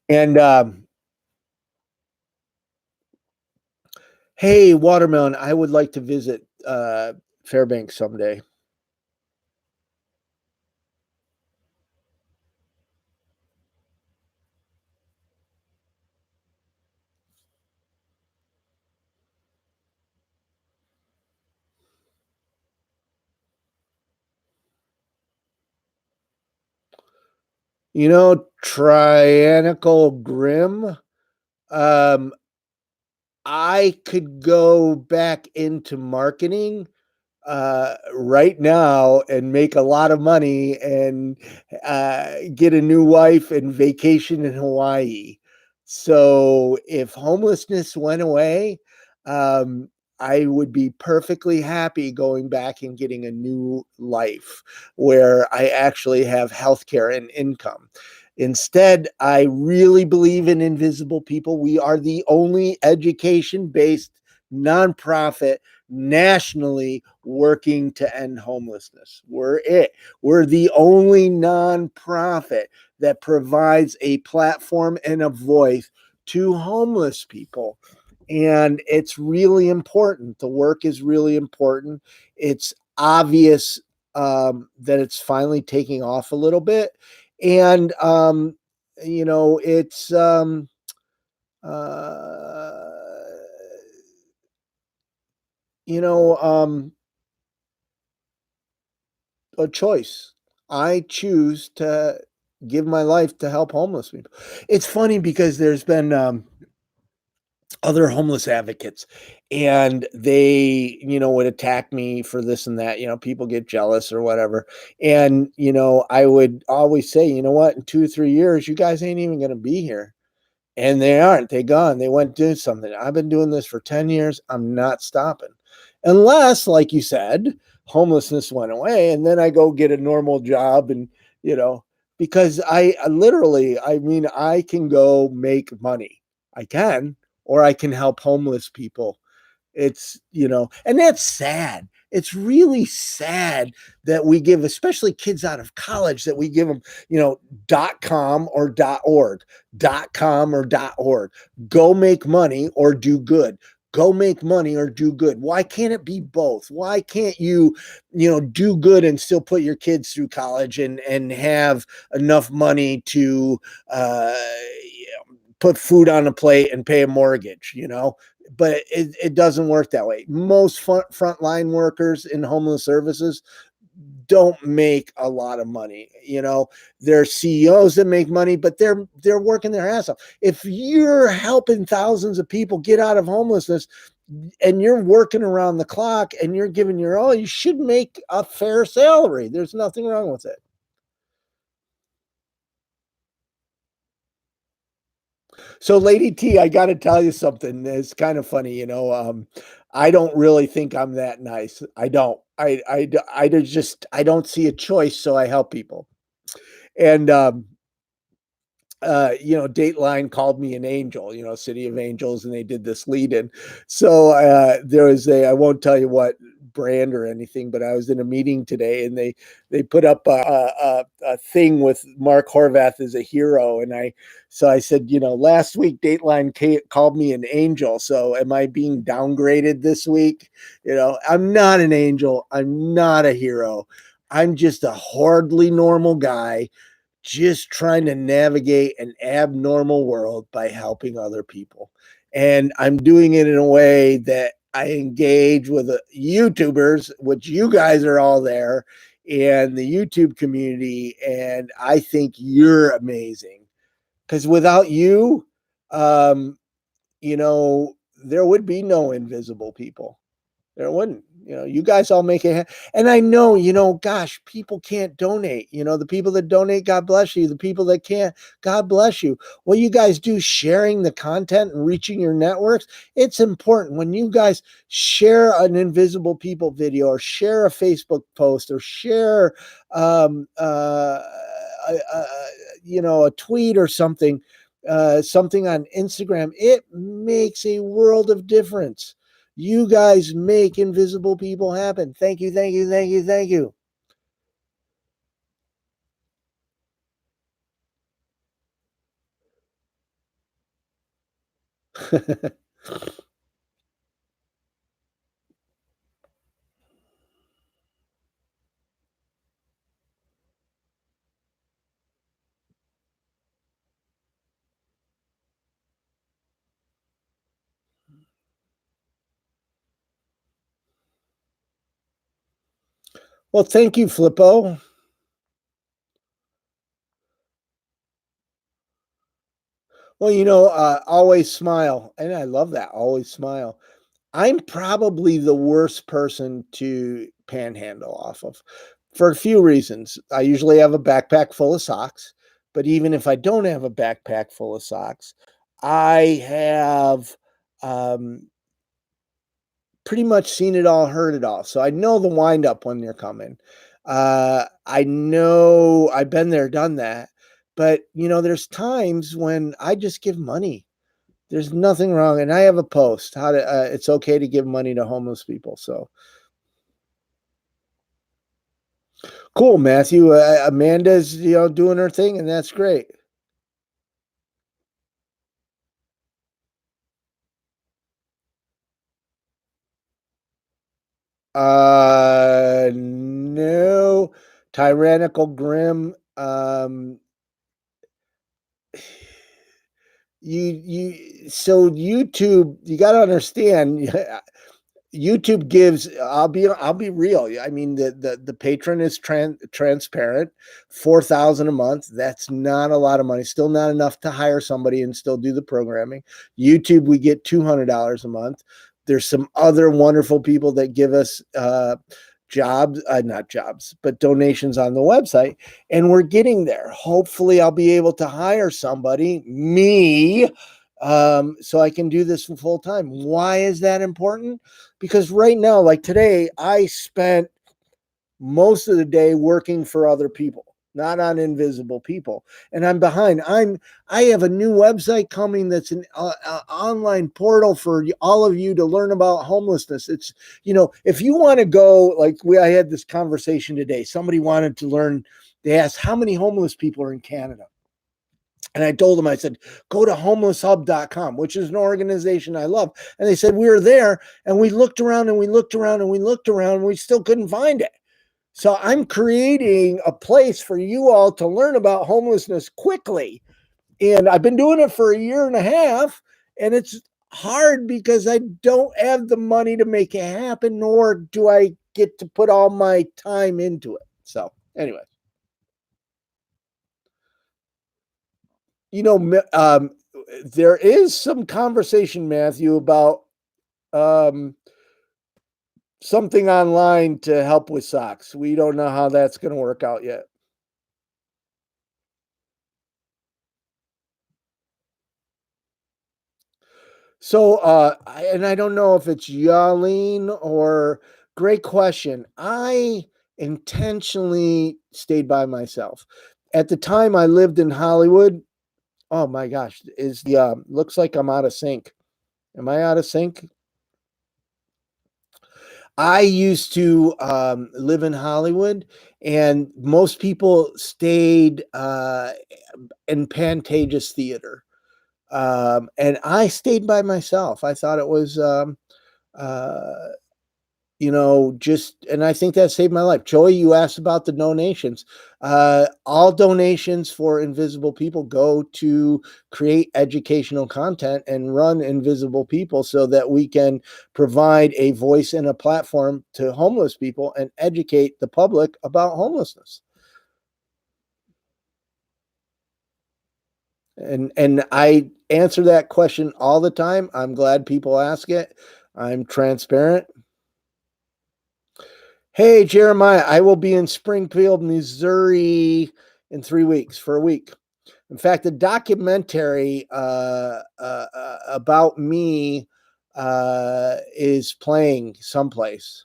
And hey, Watermelon, I would like to visit Fairbanks someday. You know, Trianical Grim. Um, I could go back into marketing right now and make a lot of money and get a new wife and vacation in Hawaii. So if homelessness went away, um, I would be perfectly happy going back and getting a new life where I actually have healthcare and income. Instead, I really believe in invisible people. We are the only education based nonprofit nationally working to end homelessness. We're it. We're the only nonprofit that provides a platform and a voice to homeless people. And it's really important. The work is really important. It's obvious that it's finally taking off a little bit. And, it's, uh, you know, a choice. I choose to give my life to help homeless people. It's funny because there's been other homeless advocates and they, would attack me for this and that. People get jealous or whatever. And, I would always say, you know what, in 2 or 3 years, you guys ain't even going to be here. And they aren't. They gone. They went to do something. I've been doing this for 10 years. I'm not stopping. Unless, like you said, homelessness went away and then I go get a normal job and, you know, because I literally, I mean, I can go make money. I can, or I can help homeless people. And that's sad. It's really sad that we give, especially kids out of college, that we give them, .com or .org, .com or .org. Go make money or do good. Go make money or do good. Why can't it be both? Why can't you, do good and still put your kids through college and have enough money to uh, put food on a plate and pay a mortgage, but it doesn't work that way. Most frontline workers in homeless services don't make a lot of money. There's CEOs that make money, but they're working their ass off. If you're helping thousands of people get out of homelessness and you're working around the clock and you're giving your all, you should make a fair salary. There's nothing wrong with it. So, Lady T, I got to tell you something. It's kind of funny, I don't really think I'm that nice. I don't. I don't see a choice, so I help people. And Dateline called me an angel, City of Angels, and they did this lead in. So there was I won't tell you what brand or anything, but I was in a meeting today and they put up a thing with Mark Horvath as a hero. So I said, last week Dateline called me an angel. So am I being downgraded this week? I'm not an angel. I'm not a hero. I'm just a hardly normal guy just trying to navigate an abnormal world by helping other people. And I'm doing it in a way that I engage with YouTubers, which you guys are all there, and the YouTube community. And I think you're amazing because without you, um, there would be no invisible people. There wouldn't. You guys all make it. And I know, gosh, people can't donate. The people that donate, God bless you. The people that can't, God bless you. What you guys do, sharing the content and reaching your networks, it's important. When you guys share an Invisible People video or share a Facebook post or share, a tweet or something on Instagram, it makes a world of difference. You guys make Invisible People happen. Thank you, thank you, thank you, thank you. Well, thank you, Flippo. Well, always smile. And I love that. Always smile. I'm probably the worst person to panhandle off of for a few reasons. I usually have a backpack full of socks, but even if I don't have a backpack full of socks, I have um, pretty much seen it all, heard it all. So I know the wind up when they're coming. I know I've been there, done that. But there's times when I just give money. There's nothing wrong, and I have a post how to. It's okay to give money to homeless people. So cool, Matthew. Amanda's doing her thing, and that's great. No, tyrannical grim. So YouTube, you got to understand. YouTube gives. I'll be real. I mean, the patron is transparent. 4,000 a month. That's not a lot of money. Still not enough to hire somebody and still do the programming. YouTube, we get $200 a month. There's some other wonderful people that give us jobs, not jobs, but donations on the website, and we're getting there. Hopefully, I'll be able to hire somebody, me, so I can do this full time. Why is that important? Because right now, like today, I spent most of the day working for other people, not on Invisible People, and I'm behind. I have a new website coming that's an online portal for all of you to learn about homelessness. It's if you want to go, like I had this conversation today. Somebody wanted to learn. They asked how many homeless people are in Canada. And I told them, I said, go to homelesshub.com, which is an organization I love. And they said, we were there and we looked around and we looked around and we looked around and we still couldn't find it. So I'm creating a place for you all to learn about homelessness quickly. And I've been doing it for a year and a half. And it's hard because I don't have the money to make it happen, nor do I get to put all my time into it. So, anyway, you know, there is some conversation, Matthew, about um, something online to help with socks. We don't know how that's going to work out yet. So, and I don't know if it's Yalene or great question. I intentionally stayed by myself. At the time I lived in Hollywood. Oh my gosh, is the looks like I'm out of sync. Am I out of sync? I used to live in Hollywood, and most people stayed in Pantages Theater. And I stayed by myself. I thought it was, uh, and I think that saved my life. Joey, you asked about the donations. All donations for Invisible People go to create educational content and run Invisible People so that we can provide a voice and a platform to homeless people and educate the public about homelessness. And I answer that question all the time. I'm glad people ask it. I'm transparent. Hey, Jeremiah, I will be in Springfield, Missouri in 3 weeks for a week. In fact, a documentary about me is playing someplace.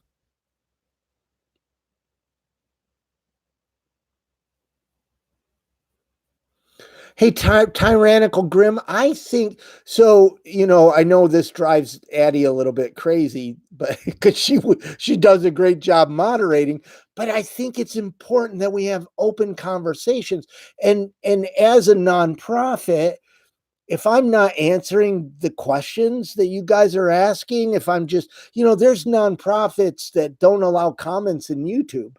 Hey, tyrannical Grim, I think so. I know this drives Addie a little bit crazy, but because she does a great job moderating. But I think it's important that we have open conversations. And as a nonprofit, if I'm not answering the questions that you guys are asking, if I'm just, there's nonprofits that don't allow comments in YouTube.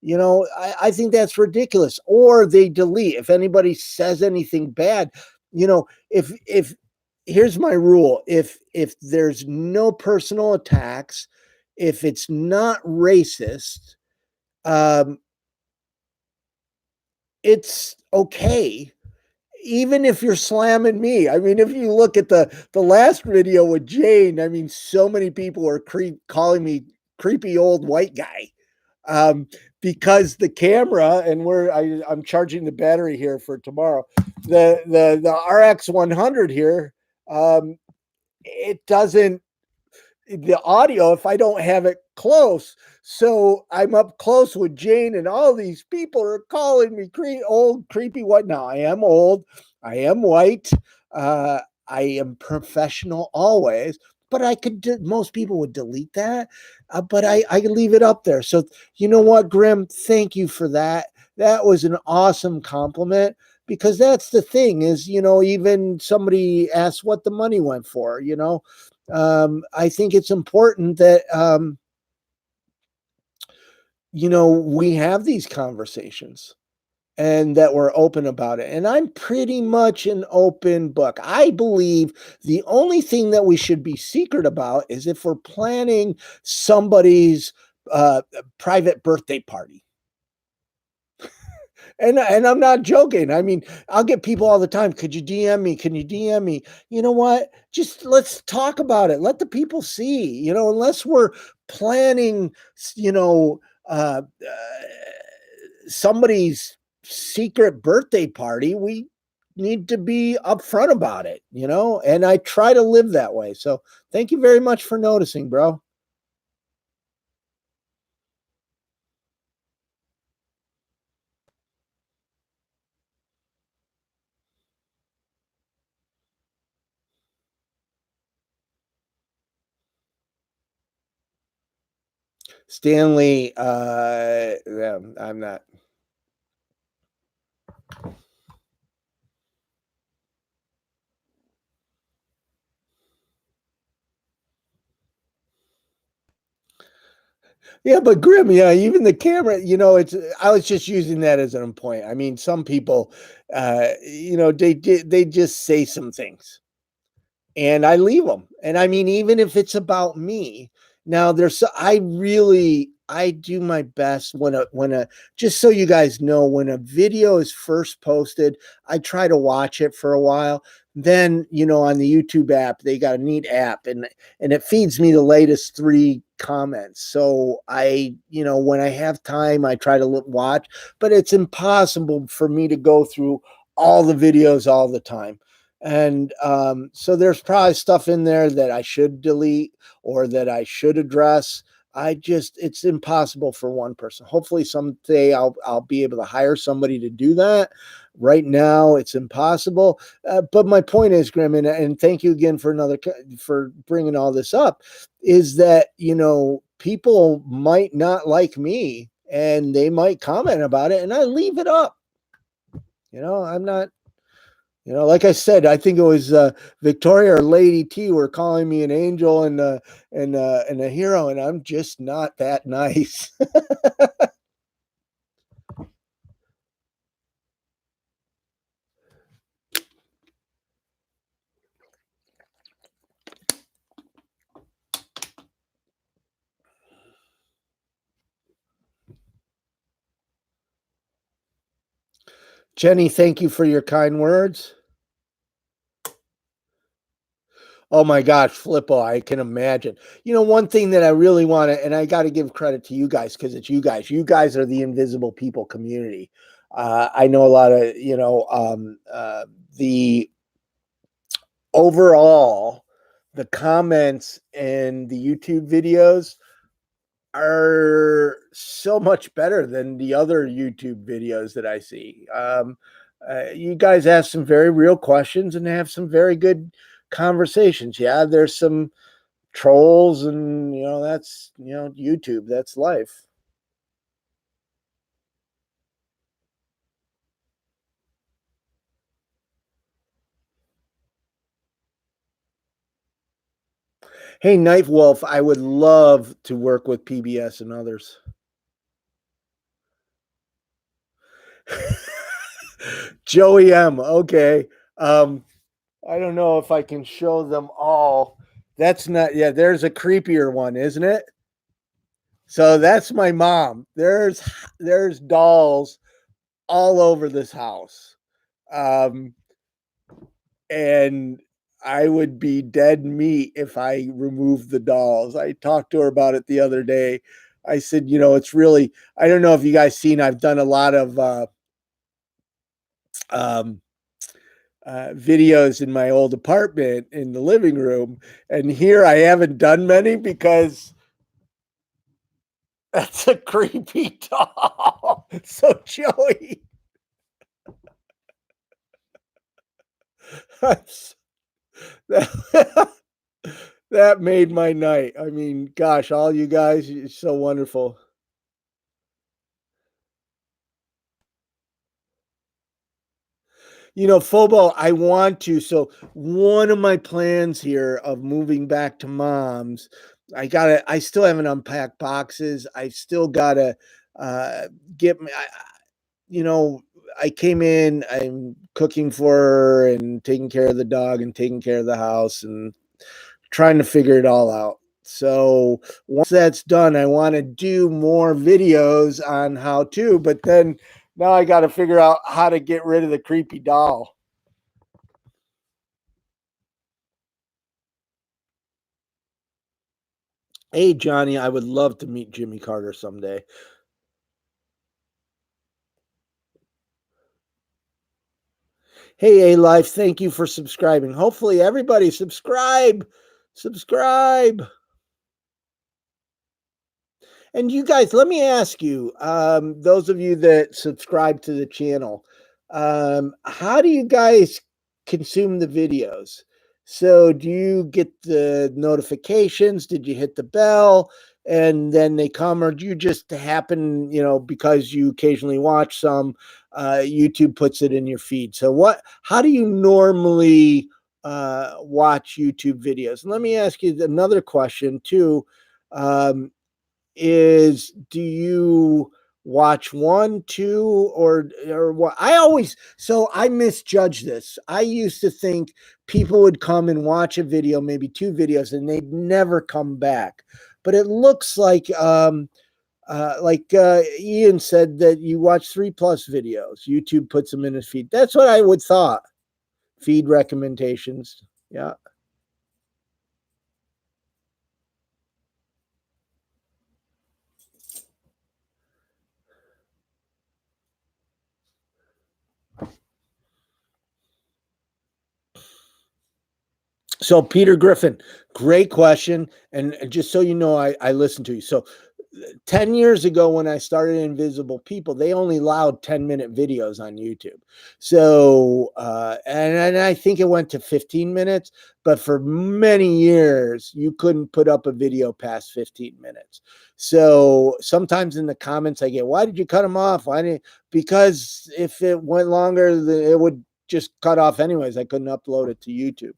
I think that's ridiculous. Or they delete if anybody says anything bad. If here's my rule: if there's no personal attacks, if it's not racist, um, it's okay, even if you're slamming me. I mean, if you look at the last video with Jane, I mean, so many people are calling me creepy old white guy, um, because the camera, and I'm charging the battery here for tomorrow. The RX 100 here, it doesn't, the audio if I don't have it close. So I'm up close with Jane, and all these people are calling me old, creepy white. Now I am old, I am white, I am professional always, but most people would delete that, but I leave it up there. So you know what, Grim? Thank you for that. That was an awesome compliment, because that's the thing is, even somebody asked what the money went for. I think it's important that we have these conversations and that we're open about it. And I'm pretty much an open book. I believe the only thing that we should be secret about is if we're planning somebody's private birthday party. And I'm not joking. I mean, I'll get people all the time. Could you DM me? Can you DM me? You know what? Just let's talk about it. Let the people see. Unless we're planning, you know, somebody's secret birthday party, we need to be upfront about it. And I try to live that way. So thank you very much for noticing, bro. Stanley, yeah, I'm not. Yeah, but Grim, yeah, even the camera, I was just using that as an point. I mean, some people, they just say some things and I leave them. And I mean, even if it's about me, now I do my best just so you guys know, when a video is first posted, I try to watch it for a while. Then, on the YouTube app, they got a neat app, and it feeds me the latest three comments. So when I have time, I try to watch, but it's impossible for me to go through all the videos all the time. And so there's probably stuff in there that I should delete or that I should address. It's impossible for one person. Hopefully someday I'll be able to hire somebody to do that. Right now it's impossible. But my point is, Grim, and thank you again for bringing all this up, is that people might not like me and they might comment about it, and I leave it up. I'm not. Like I said, I think it was Victoria or Lady T were calling me an angel and a hero, and I'm just not that nice. Jenny, thank you for your kind words. Oh my gosh, Flippo, I can imagine. One thing that I really want to, and I got to give credit to you guys because it's you guys. You guys are the invisible people community. I know a lot of, the overall, the comments and the YouTube videos are so much better than the other YouTube videos that I see. You guys ask some very real questions and have some very good conversations. Yeah, there's some trolls, and that's YouTube. That's life. Hey, Night Wolf, I would love to work with PBS and others. Joey M. Okay. Um, I don't know if I can show them all. That's not, yeah, there's a creepier one, isn't it? So that's my mom. There's dolls all over this house. Um, and I would be dead meat if I removed the dolls. I talked to her about it the other day. I said, it's really, I don't know if you guys seen, I've done a lot of um, videos in my old apartment in the living room. And here I haven't done many because that's a creepy doll. So, Joey, that, that made my night. I mean, gosh, all you guys, you're so wonderful. Fobo, I want to. So one of my plans here of moving back to mom's, I still haven't unpacked boxes. I still gotta uh get me you know, I came in, I'm cooking for her and taking care of the dog and taking care of the house and trying to figure it all out. So once that's done, I want to do more videos on how to, but then now I got to figure out how to get rid of the creepy doll. Hey, Johnny, I would love to meet Jimmy Carter someday. Hey, A Life, thank you for subscribing. Hopefully, everybody subscribe. Subscribe. And you guys, let me ask you, those of you that subscribe to the channel, how do you guys consume the videos? So, do you get the notifications? Did you hit the bell and then they come, or do you just happen, because you occasionally watch some, YouTube puts it in your feed? So, how do you normally watch YouTube videos? And let me ask you another question too. Um, do you watch one, two, or what? I misjudge this. I used to think people would come and watch a video, maybe two videos, and they'd never come back. But it looks like Ian said that you watch 3+ videos. YouTube puts them in his feed. That's what I would thought. Feed recommendations. Yeah. So Peter Griffin, great question. And just so you know, I listened to you. So 10 years ago when I started Invisible People, they only allowed 10-minute videos on YouTube. So and I think it went to 15 minutes, but for many years you couldn't put up a video past 15 minutes. So sometimes in the comments I get, why did you cut them off? Why didn't Because if it went longer, it would just cut off anyways. I couldn't upload it to YouTube.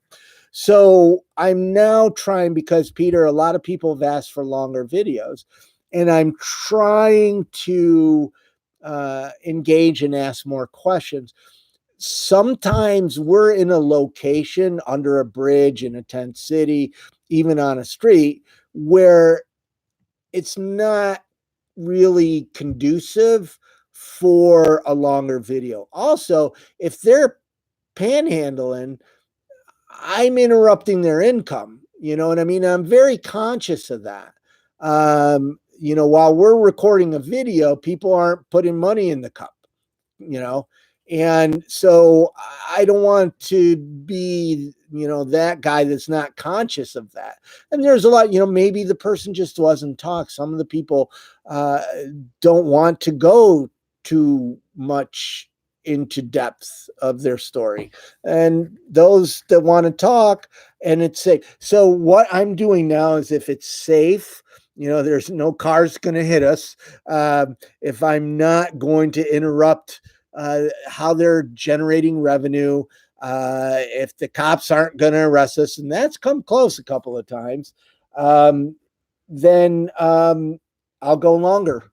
So I'm now trying, because Peter, a lot of people have asked for longer videos, and I'm trying to engage and ask more questions. Sometimes we're in a location under a bridge in a tent city, even on a street, where it's not really conducive for a longer video. Also, if they're panhandling, I'm interrupting their income. You know what I mean? I'm very conscious of that. While we're recording a video, people aren't putting money in the cup, you know, and so I don't want to be, that guy that's not conscious of that. And there's a lot, maybe the person just doesn't talk. Some of the people uh, don't want to go too much into depth of their story, and those that want to talk, and it's safe. So what I'm doing now is, if it's safe, there's no cars going to hit us, if I'm not going to interrupt how they're generating revenue, if the cops aren't going to arrest us, and that's come close a couple of times, um, then I'll go longer.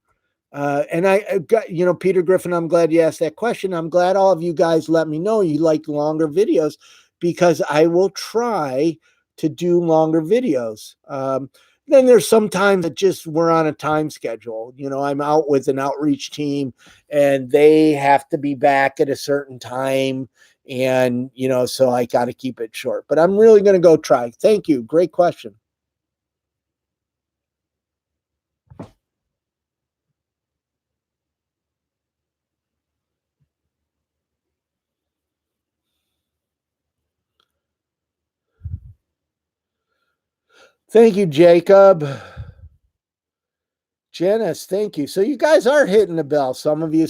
And I got, Peter Griffin, I'm glad you asked that question. I'm glad all of you guys let me know you like longer videos, because I will try to do longer videos. Then there's sometimes that just we're on a time schedule. I'm out with an outreach team and they have to be back at a certain time. And, so I got to keep it short, but I'm really going to go try. Thank you. Great question. Thank you, Jacob. Janice, thank you. So you guys are hitting the bell. Some of you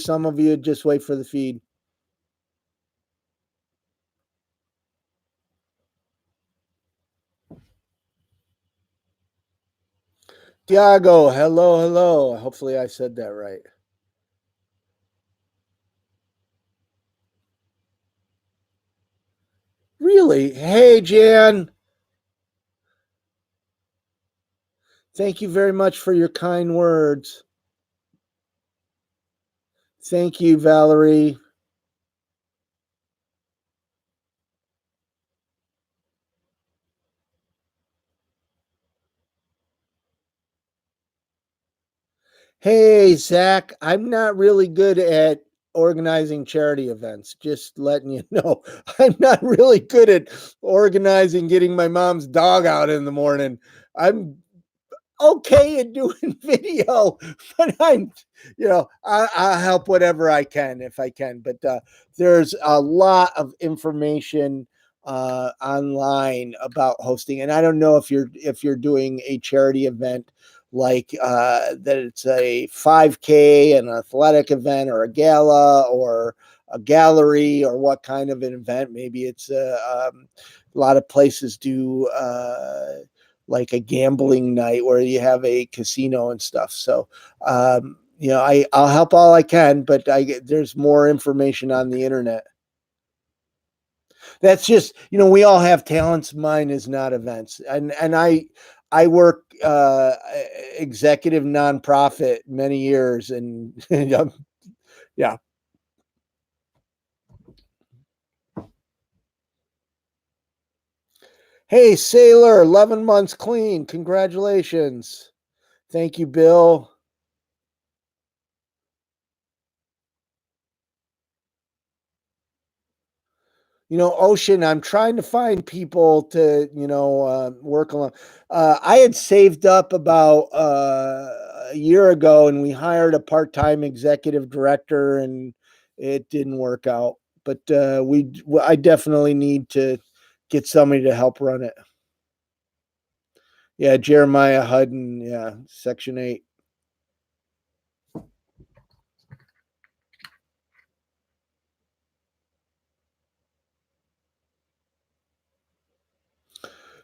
just wait for the feed. Tiago, hello, hello. Hopefully I said that right. Really? Hey, Jan. Thank you very much for your kind words. Thank you, Valerie. Hey, Zach, I'm not really good at organizing charity events. Just letting you know. I'm not really good at organizing getting my mom's dog out in the morning. I'm okay at doing video, but I'll help whatever I can if I can. But there's a lot of information online about hosting, and I don't know if you're doing a charity event like that. It's a 5K, an athletic event, or a gala, or a gallery, or what kind of an event. Maybe it's a lot of places do like a gambling night where you have a casino and stuff. So, I'll help all I can, but there's more information on the internet. That's just, we all have talents. Mine is not events. And I work executive nonprofit many years, and yeah. Hey, Sailor, 11 months clean. Congratulations. Thank you, Bill. Ocean, I'm trying to find people to, work along. I had saved up about a year ago, and we hired a part-time executive director, and it didn't work out. But I definitely need to get somebody to help run it. Yeah, Jeremiah Hudden. Yeah, Section 8.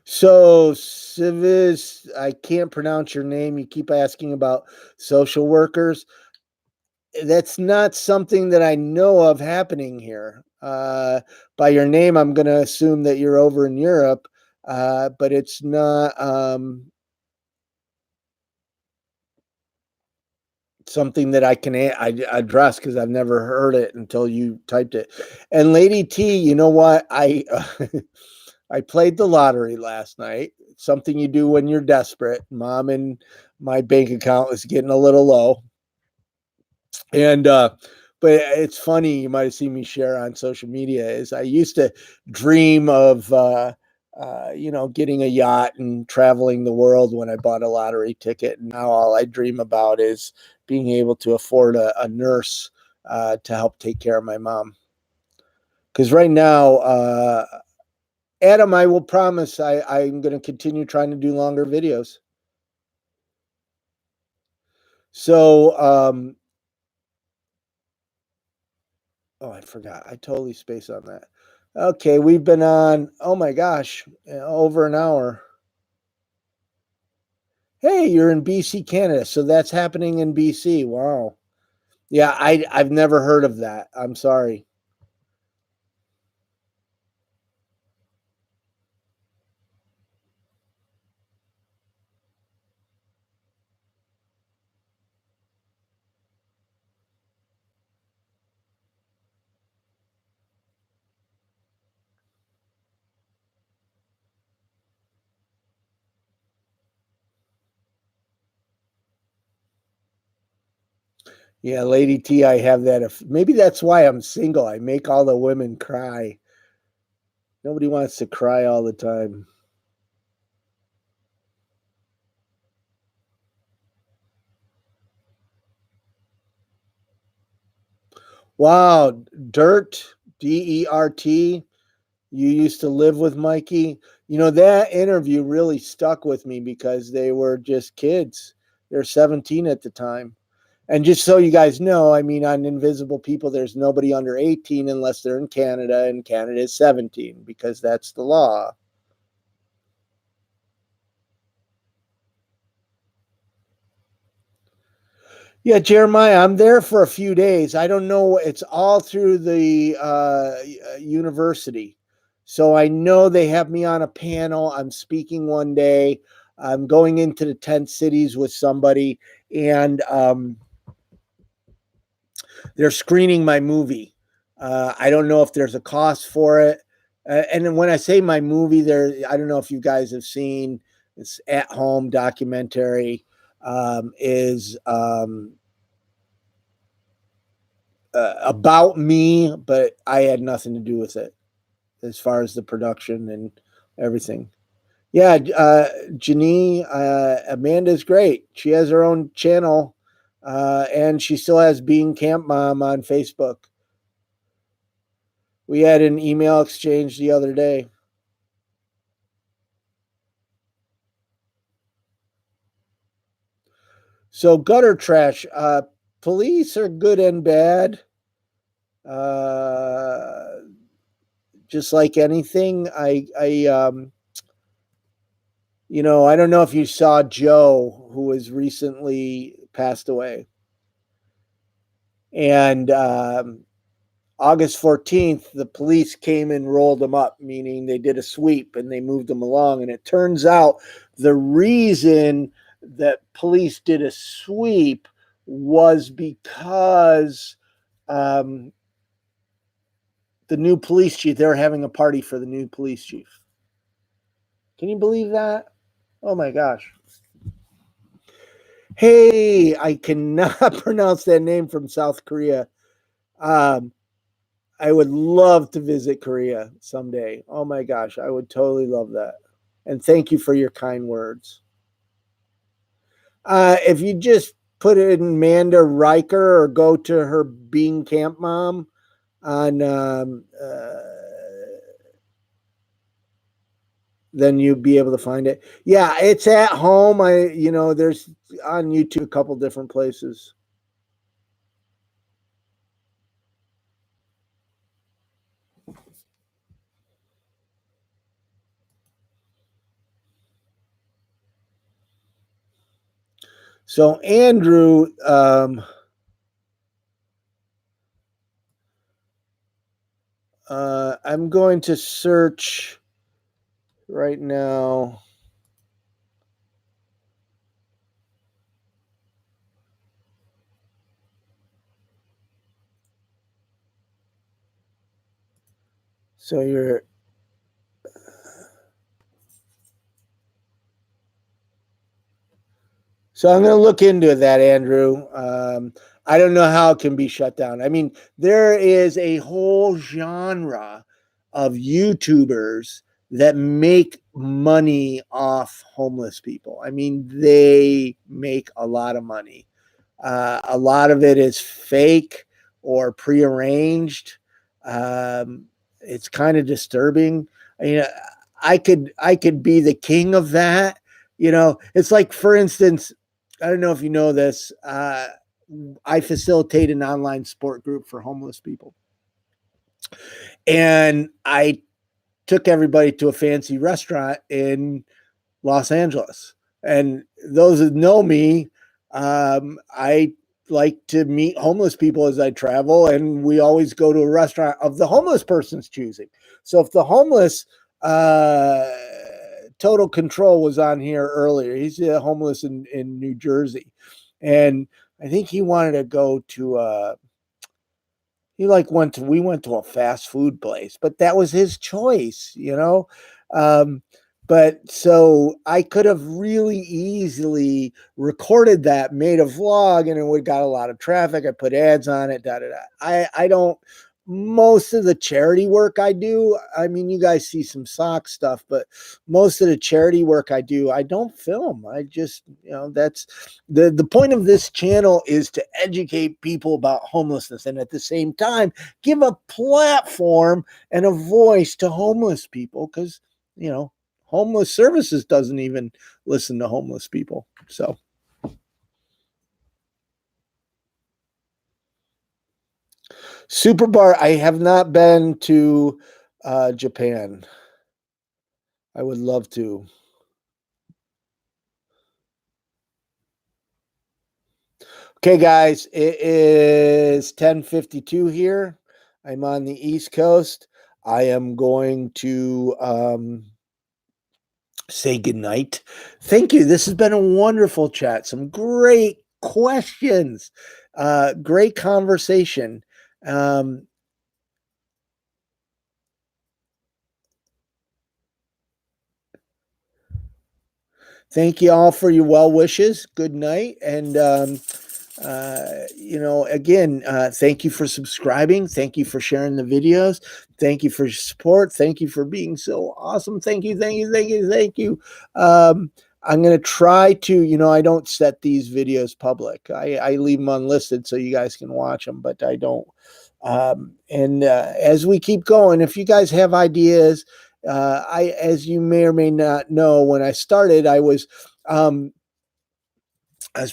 So, Civis, I can't pronounce your name. You keep asking about social workers. That's not something that I know of happening here. By your name, I'm going to assume that you're over in Europe, but it's not something that I can address, because I've never heard it until you typed it. And Lady T, you know what? I played the lottery last night. Something you do when you're desperate. Mom, and my bank account was getting a little low, and But it's funny, you might have seen me share on social media, is I used to dream of, getting a yacht and traveling the world when I bought a lottery ticket. And now all I dream about is being able to afford a nurse to help take care of my mom. Because right now, Adam, I will promise I'm going to continue trying to do longer videos. So, oh, I forgot. I totally spaced on that. Okay, we've been on, oh my gosh, over an hour. Hey, you're in BC, Canada. So that's happening in BC. Wow. Yeah, I've never heard of that. I'm sorry. Yeah, Lady T, I have that. Maybe that's why I'm single. I make all the women cry. Nobody wants to cry all the time. Wow, Dirt, Dert. You used to live with Mikey. That interview really stuck with me because they were just kids. They're 17 at the time. And just so you guys know, I mean, on Invisible People, there's nobody under 18 unless they're in Canada, and Canada is 17 because that's the law. Yeah, Jeremiah, I'm there for a few days. I don't know. It's all through the university. So I know they have me on a panel. I'm speaking one day. I'm going into the tent cities with somebody, and they're screening my movie. I don't know if there's a cost for it. And then when I say my movie, I don't know if you guys have seen this at home documentary, is about me, but I had nothing to do with it as far as the production and everything. Yeah, Janine, Amanda's great. She has her own channel, and she still has Being Camp Mom on Facebook. We had an email exchange the other day. So gutter trash, police are good and bad. Uh, just like anything, I don't know if you saw Joe, who was recently passed away, and August 14th, the police came and rolled him up, meaning they did a sweep and they moved him along. And it turns out the reason that police did a sweep was because the new police chief, they were having a party for the new police chief. Can you believe that? Oh my gosh. Hey, I cannot pronounce that name from South Korea. Um, I would love to visit Korea someday. Oh my gosh, I would totally love that. And thank you for your kind words. If you just put it in Manda Riker or go to her Being Camp Mom on, then you'll be able to find it. Yeah, it's at home. There's on YouTube a couple different places. So Andrew, I'm going to search right now. So you're So I'm going to look into that, Andrew. I don't know how it can be shut down. I mean, there is a whole genre of YouTubers that make money off homeless people. I mean, they make a lot of money. A lot of it is fake or prearranged. It's kind of disturbing. I mean, I could be the king of that. It's like, for instance, I don't know if you know this. I facilitate an online sport group for homeless people, and I took everybody to a fancy restaurant in Los Angeles. And those that know me, I like to meet homeless people as I travel, and we always go to a restaurant of the homeless person's choosing. So if the homeless Total Control was on here earlier, he's homeless in New Jersey, and I think he wanted to go to we went to a fast food place, but that was his choice. um but so I could have really easily recorded that, made a vlog, and it would got a lot of traffic. I put ads on it, da da da. I don't Most of the charity work I do, I mean, you guys see some sock stuff, but most of the charity work I do, I don't film. I just, that's the point of this channel, is to educate people about homelessness, and at the same time give a platform and a voice to homeless people, because you know homeless services doesn't even listen to homeless people. So Super Bar, I have not been to Japan. I would love to. Okay, guys, it is 10:52 here. I'm on the East Coast. I am going to say goodnight. Thank you. This has been a wonderful chat. Some great questions, great conversation. Um, Thank you all for your well wishes. Good night. And, again, thank you for subscribing. Thank you for sharing the videos. Thank you for your support. Thank you for being so awesome. Thank you. Thank you. Thank you. Thank you. I'm going to try to, I don't set these videos public. I leave them unlisted so you guys can watch them, but I don't. And as we keep going, if you guys have ideas, as you may or may not know, when I started, I was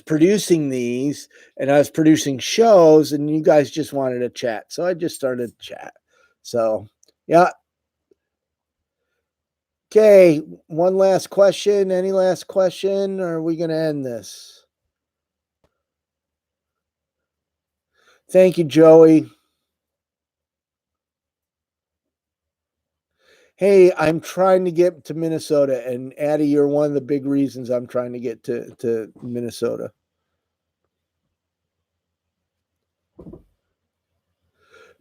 producing these, and I was producing shows, and you guys just wanted to chat, so I just started to chat. So, yeah. Okay, one last question. Any last question, or are we going to end this? Thank you, Joey. Hey, I'm trying to get to Minnesota, and Addie, you're one of the big reasons I'm trying to get to Minnesota.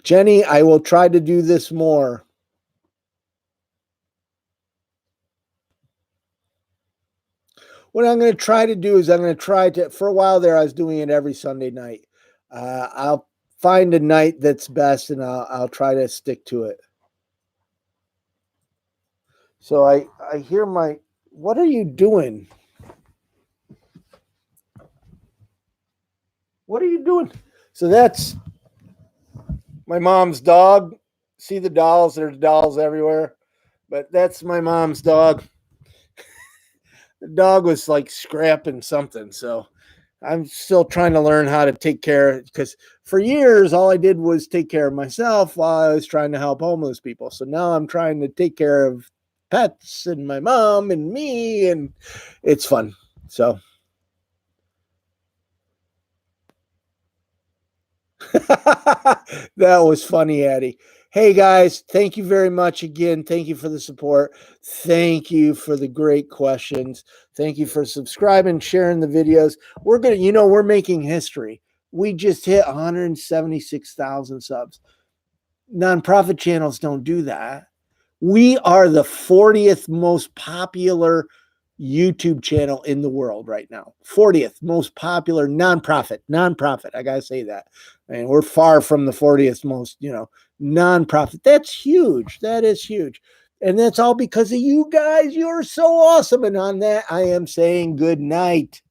Jenny, I will try to do this more. What I'm going to try to do is for a while there, I was doing it every Sunday night. I'll find a night that's best, and I'll try to stick to it. So I hear what are you doing? What are you doing? So that's my mom's dog. See the dolls? There's dolls everywhere, but that's my mom's dog. The dog was like scrapping something, so I'm still trying to learn how to take care, because for years all I did was take care of myself while I was trying to help homeless people. So now I'm trying to take care of pets and my mom and me, and it's fun. So that was funny, Addie. Hey guys, thank you very much again. Thank you for the support. Thank you for the great questions. Thank you for subscribing, sharing the videos. We're making history. We just hit 176,000 subs. Nonprofit channels don't do that. We are the 40th most popular YouTube channel in the world right now. 40th most popular nonprofit. I got to say that. And we're far from the 40th most, nonprofit. That's huge. That is huge. And that's all because of you guys. You're so awesome. And on that, I am saying good night.